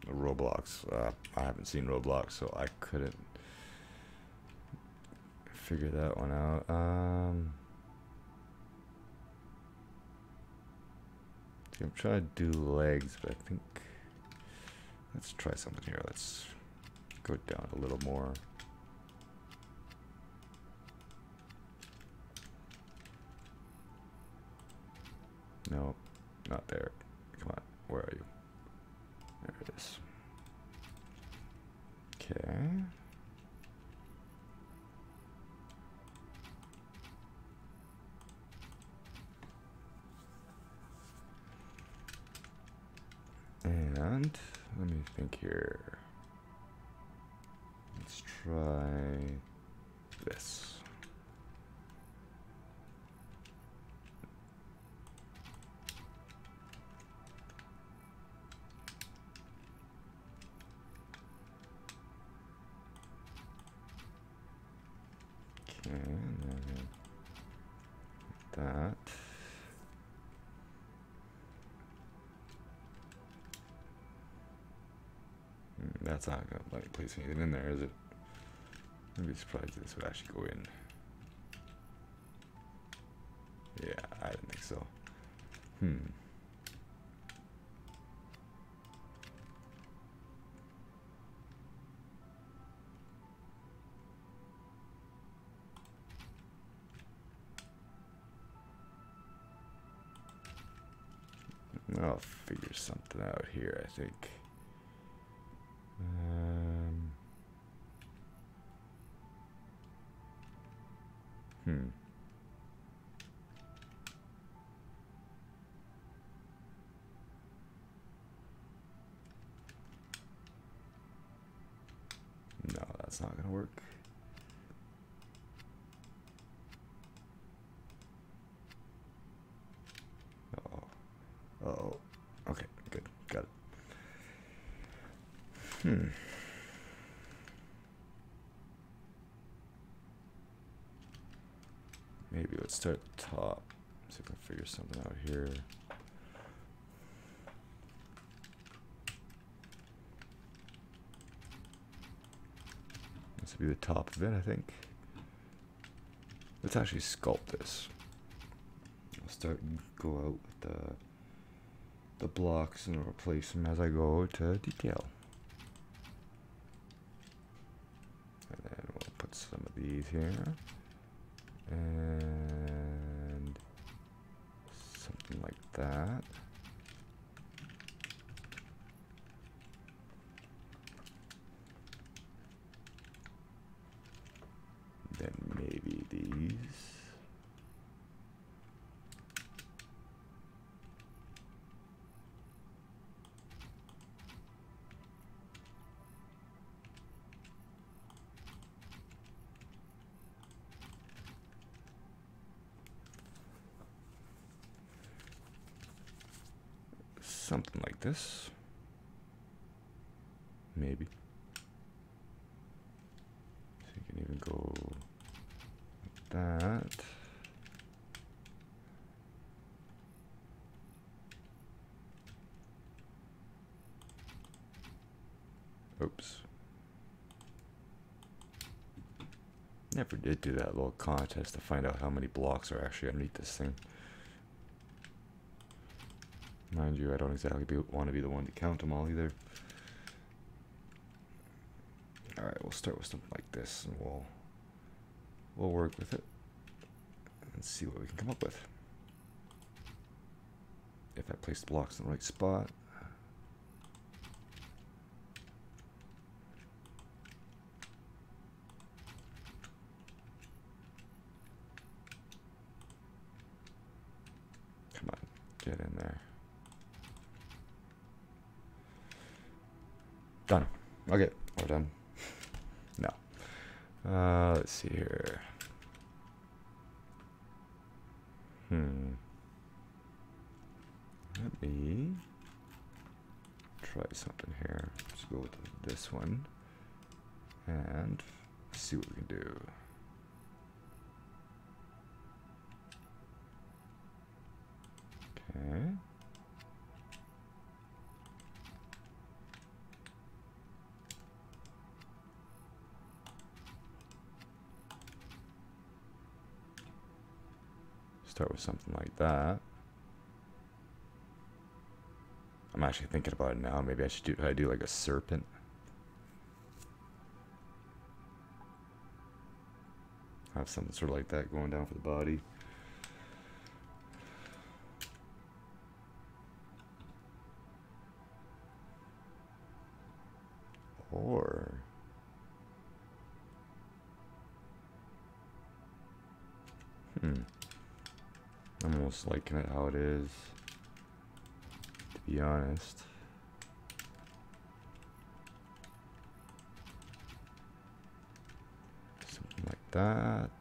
Roblox. I haven't seen Roblox, so I couldn't figure that one out. See, I'm trying to do legs, but I think let's try something here. Let's go down a little more. No, not there. Come on, where are you? There it is. Okay. And let me think here. Let's try this. Okay, and then that. That's not gonna let me place anything in there, is it? I'd be surprised if this would actually go in. Yeah, I didn't think so. I'll figure something out here, I think. No, that's not gonna work. Oh, okay, good, got it. Maybe let's start at the top. See if I can figure something out here. This would be the top of it, I think. Let's actually sculpt this. I'll start and go out with the blocks and replace them as I go to detail. And then we'll put some of these here. And something like that. Then maybe these. Something like this. Maybe. So you can even go like that. Oops. Never did do that little contest to find out how many blocks are actually underneath this thing. Mind you, I don't exactly want to be the one to count them all either. Alright, we'll start with something like this, and we'll work with it and see what we can come up with. If I place the blocks in the right spot. Come on, get in there. Done. Okay, we're done. No. Let's see here. Let me try something here. Let's go with this one and see what we can do. Okay. Start with something like that. I'm actually thinking about it now. Maybe I should do like a serpent. Have something sort of like that going down for the body. Or I'm almost liking it how it is, to be honest. Something like that.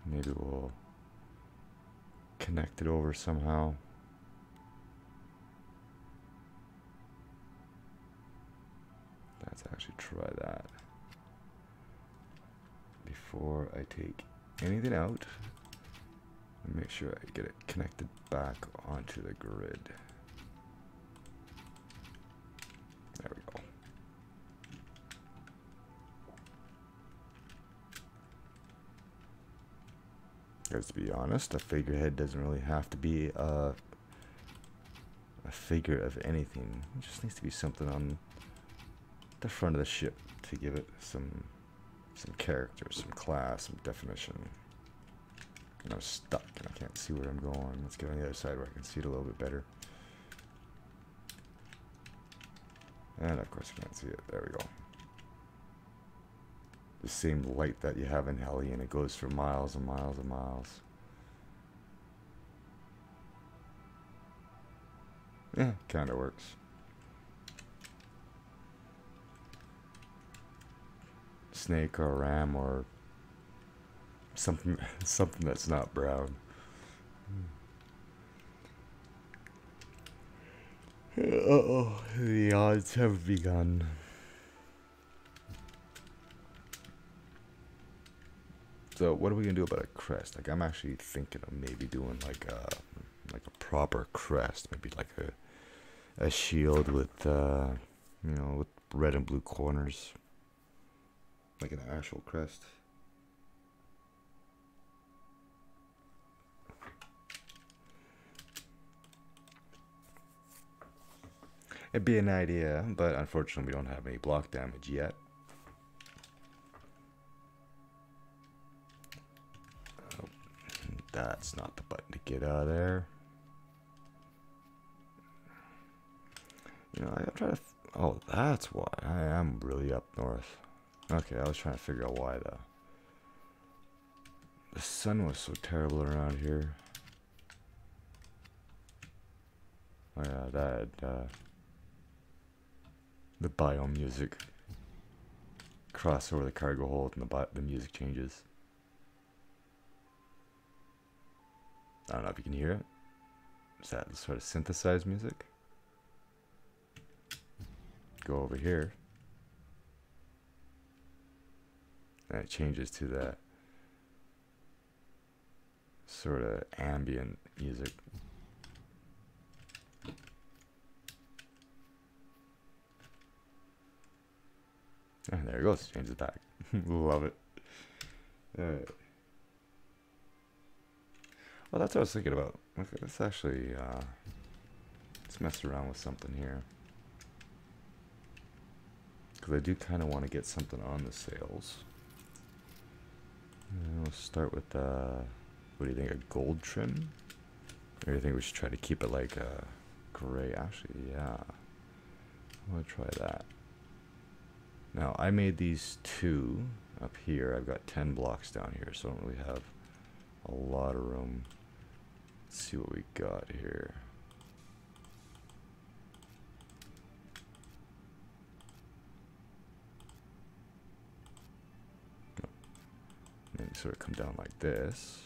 Maybe we'll connect it over somehow. Let's actually try that. Before I take anything out, and make sure I get it connected back onto the grid. There we go. Because to be honest, a figurehead doesn't really have to be a figure of anything. It just needs to be something on the front of the ship to give it some character, some class, some definition. And I'm stuck and I can't see where I'm going. Let's get on the other side where I can see it a little bit better. And of course I can't see it. There we go. The same light that you have in Heli, and it goes for miles and miles and miles. Yeah, kind of works. Snake or a ram or something that's not brown. Uh-oh, the odds have begun. So what are we gonna do about a crest? Like, I'm actually thinking of maybe doing like a proper crest, maybe like a shield with you know, with red and blue corners. Like an actual crest. It'd be an idea, but unfortunately we don't have any block damage yet. Oh, that's not the button to get out of there. You know, I'm trying to... Oh, that's why. I am really up north. Okay, I was trying to figure out why the sun was so terrible around here. Oh yeah, that the bio music cross over the cargo hold and the music changes. I don't know if you can hear it. Is that the sort of synthesized music? Go over here. And it changes to that sort of ambient music. And there it goes. Changes back. Love it. Alright. Well, that's what I was thinking about. Let's actually, let's mess around with something here. Because I do kind of want to get something on the sails. We'll start with, what do you think, a gold trim? Or do you think we should try to keep it like a gray? Actually, yeah. I want to try that. Now, I made these two up here. I've got 10 blocks down here, so I don't really have a lot of room. Let's see what we got here. And then you sort of come down like this.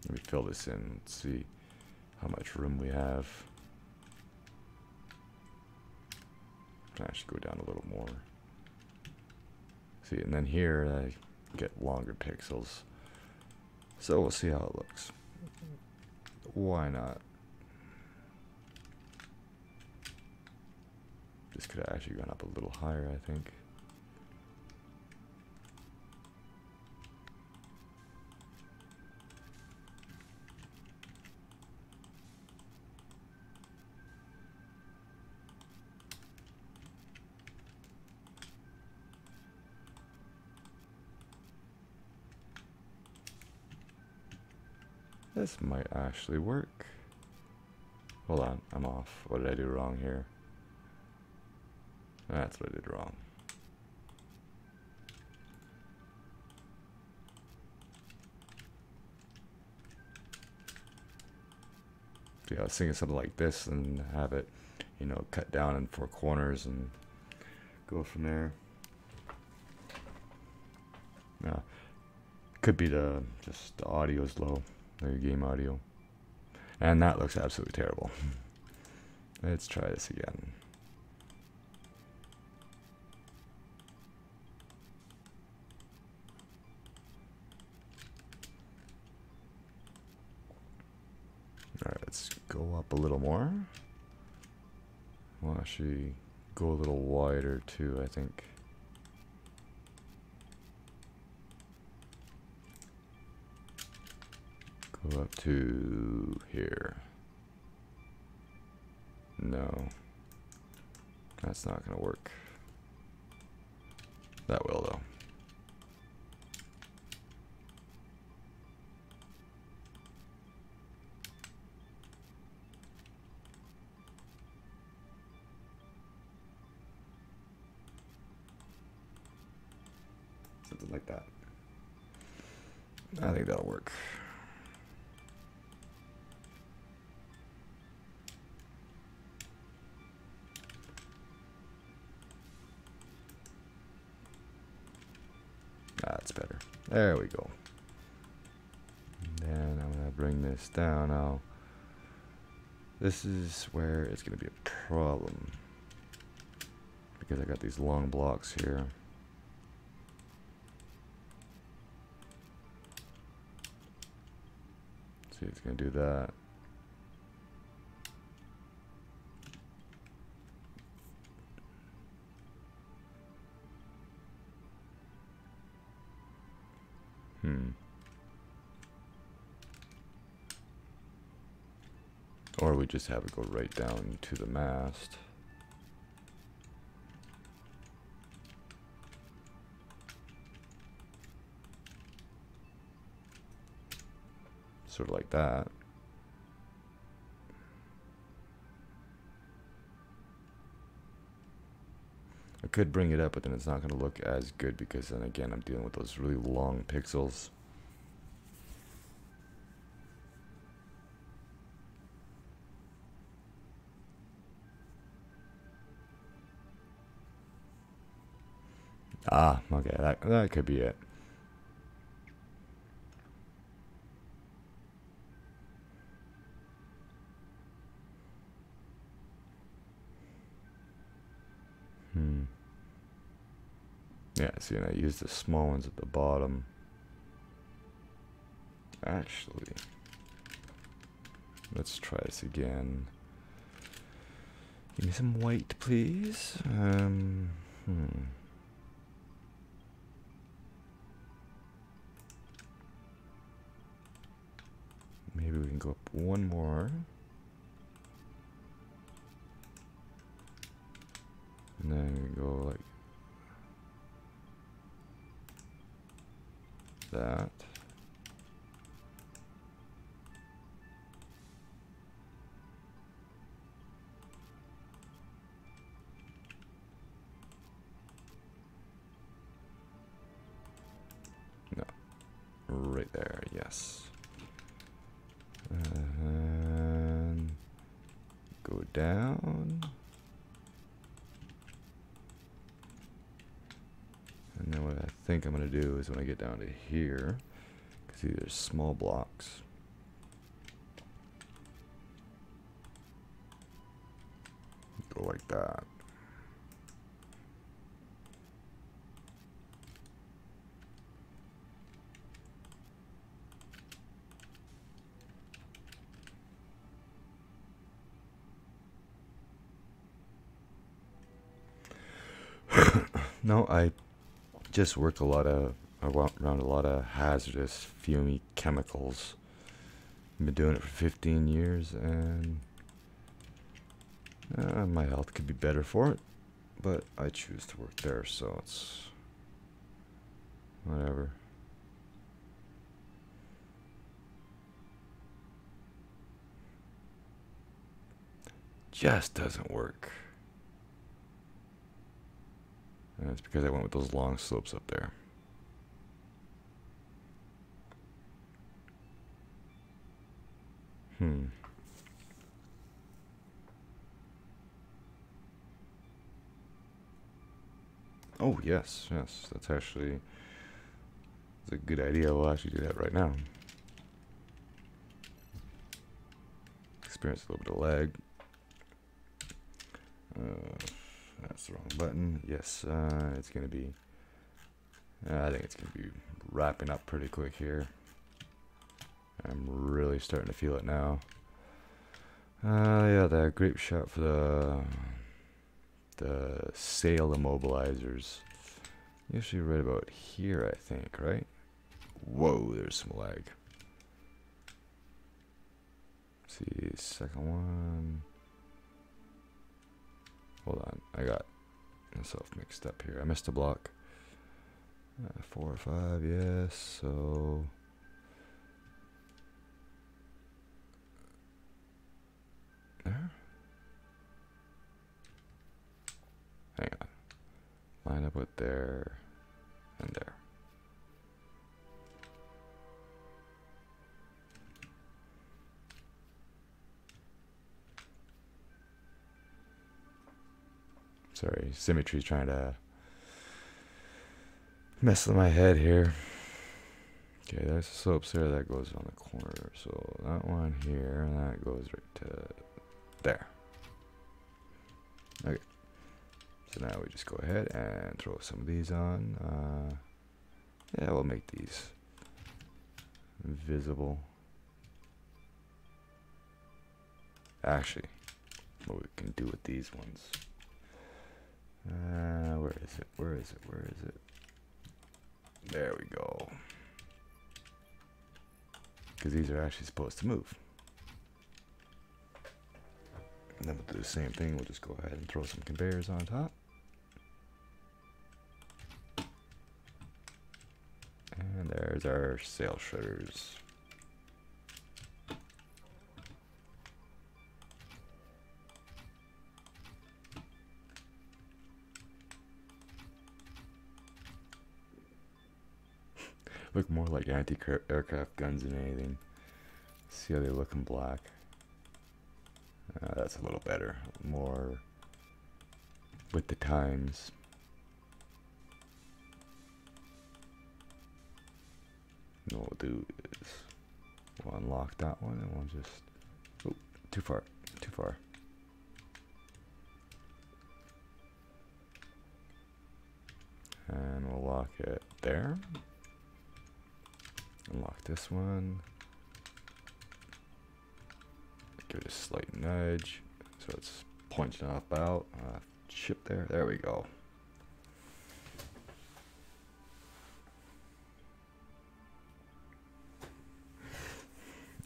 Let me fill this in. Let's see how much room we have. Can actually go down a little more. See, and then here I get longer pixels. So we'll see how it looks. Why not? This could have actually gone up a little higher, I think. This might actually work. Hold on, I'm off. What did I do wrong here? That's what I did wrong. Yeah, I was thinking something like this and have it, you know, cut down in 4 corners and go from there. Now, could be just the audio is low, the game audio. And that looks absolutely terrible. Let's try this again. Alright, let's go up a little more. We'll actually go a little wider too, I think. Go up to here. No. That's not gonna work. That will though. Something like that. I think that'll work. That's better. There we go. And then I'm gonna bring this down now. This is where it's gonna be a problem because I got these long blocks here. See, it's gonna do that. Or we just have it go right down to the mast. Sort of like that. I could bring it up, but then it's not going to look as good because then again I'm dealing with those really long pixels. Ah, okay, that could be it. Yeah, see, and I use the small ones at the bottom. Actually, let's try this again. Give me some white, please. Maybe we can go up one more. And then we go like that. No, right there, yes. And go down. And then what I think I'm going to do is when I get down to here, because these are small blocks, go like that. No, I just work around a lot of hazardous, fumey chemicals. I've been doing it for 15 years, and my health could be better for it, but I choose to work there, so it's whatever. Just doesn't work. And it's because I went with those long slopes up there. Oh, yes, that's actually a good idea. We'll actually do that right now. Experience a little bit of lag. That's the wrong button. Yes, it's going to be, I think it's going to be wrapping up pretty quick here. I'm really starting to feel it now. Yeah, the grape shot for the sail immobilizers. Usually right about here, I think, right? Whoa, there's some lag. Let's see, second one. Hold on, I got myself mixed up here. I missed a block. 4 or 5, yes, so... There? Hang on. Line up with there and there. Sorry, symmetry's trying to mess with my head here. Okay, there's the slopes there, that goes on the corner. So that one here, and that goes right to there. Okay. So now we just go ahead and throw some of these on. Yeah, we'll make these visible. Actually, what we can do with these ones. Where is it? Where is it? Where is it? There we go. Because these are actually supposed to move. And then we'll do the same thing. We'll just go ahead and throw some conveyors on top. And there's our sail shredders. Look more like anti-aircraft guns than anything. See how they look in black. That's a little better. More with the times. And what we'll do is we'll unlock that one and we'll just... Oh, too far. Too far. And we'll lock it there. Unlock this one. Give it a slight nudge so it's pointing off bow. Ship there. There we go.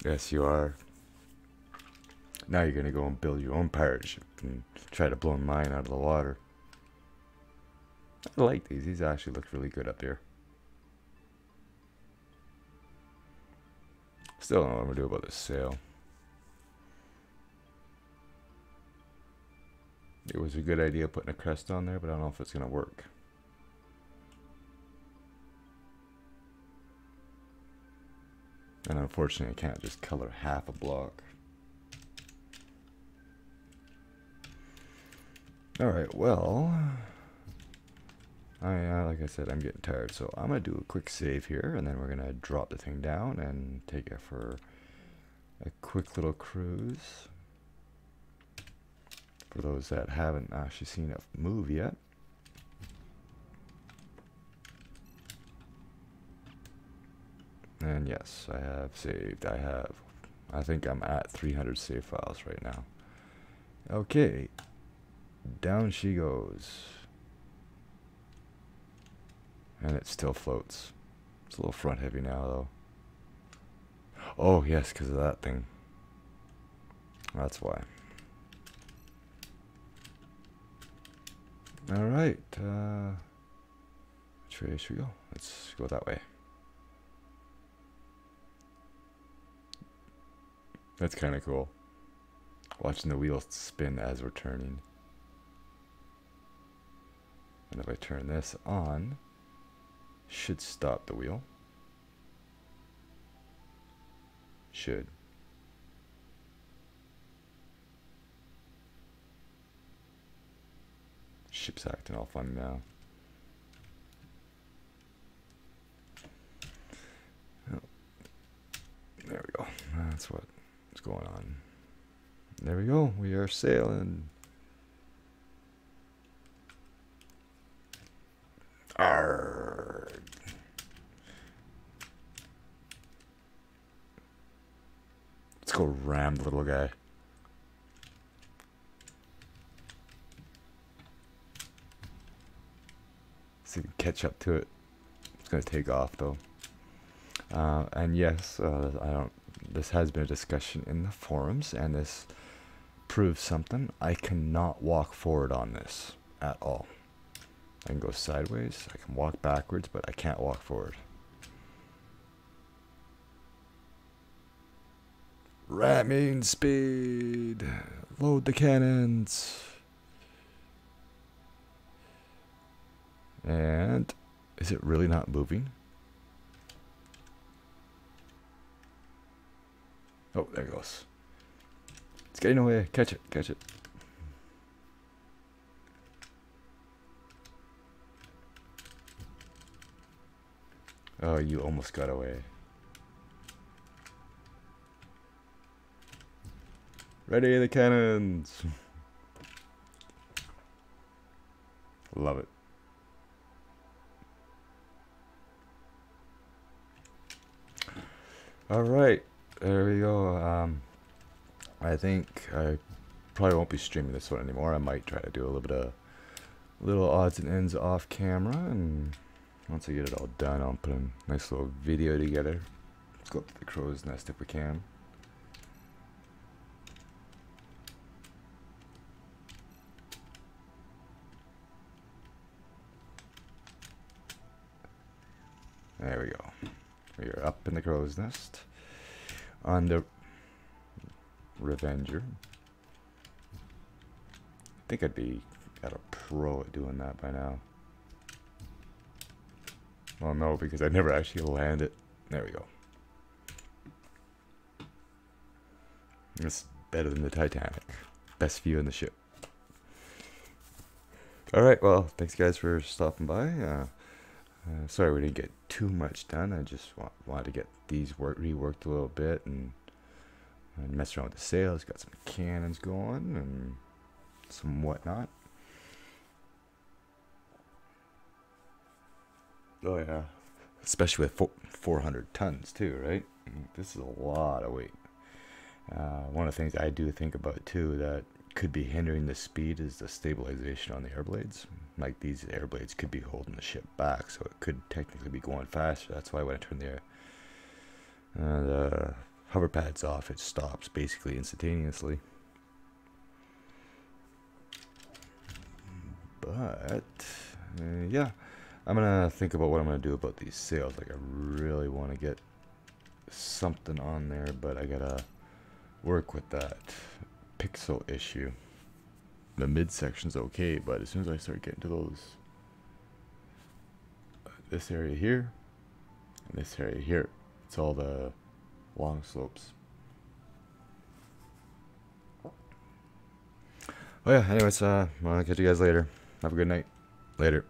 Yes, you are. Now you're gonna go and build your own pirate ship and try to blow mine out of the water. I like these. These actually look really good up here. Still don't know what I'm gonna do about this sail. It was a good idea putting a crest on there, but I don't know if it's gonna work. And unfortunately, I can't just color half a block. Alright, well, like I said, I'm getting tired, so I'm going to do a quick save here, and then we're going to drop the thing down and take it for a quick little cruise. For those that haven't actually seen it move yet. And yes, I have saved. I think I'm at 300 save files right now. Okay, down she goes. And it still floats. It's a little front heavy now though. Oh yes, because of that thing. That's why. Alright, which way should we go? Let's go that way. That's kind of cool. Watching the wheels spin as we're turning. And if I turn this on, should stop the wheel. Should. Ship's acting all fun now. Oh. There we go. That's what's going on. There we go. We are sailing. Arrgh. Let's go ram the little guy. See if we can catch up to it. It's gonna take off though. And yes, this has been a discussion in the forums, and this proves something. I cannot walk forward on this at all. I can go sideways, I can walk backwards, but I can't walk forward. Ramming speed! Load the cannons! And is it really not moving? Oh, there it goes. It's getting away. Catch it, catch it. Oh, you almost got away. Ready the cannons. Love it. All right, there we go. I think I probably won't be streaming this one anymore. I might try to do a little bit of little odds and ends off camera, and once I get it all done, I'll put a nice little video together. Let's go up to the crow's nest if we can. There we go. We are up in the crow's nest on the Revenger. I think I'd be at a pro at doing that by now. Well, no, because I never actually land it. There we go. It's better than the Titanic. Best view in the ship. Alright, well, thanks guys for stopping by. Sorry we didn't get too much done. I just wanted to get these reworked a little bit and mess around with the sails. Got some cannons going and some whatnot. Oh yeah, especially with 400 tons too, right? This is a lot of weight. One of the things I do think about too, that could be hindering the speed is the stabilization on the air blades. Like these air blades could be holding the ship back, so it could technically be going faster. That's why when I turn the hover pads off, it stops basically instantaneously. But yeah, I'm gonna think about what I'm gonna do about these sails. Like I really want to get something on there, but I gotta work with that pixel issue. The midsection's okay, but as soon as I start getting to those, this area here and this area here, it's all the long slopes. Oh yeah, anyways, I'll catch you guys later. Have a good night. Later.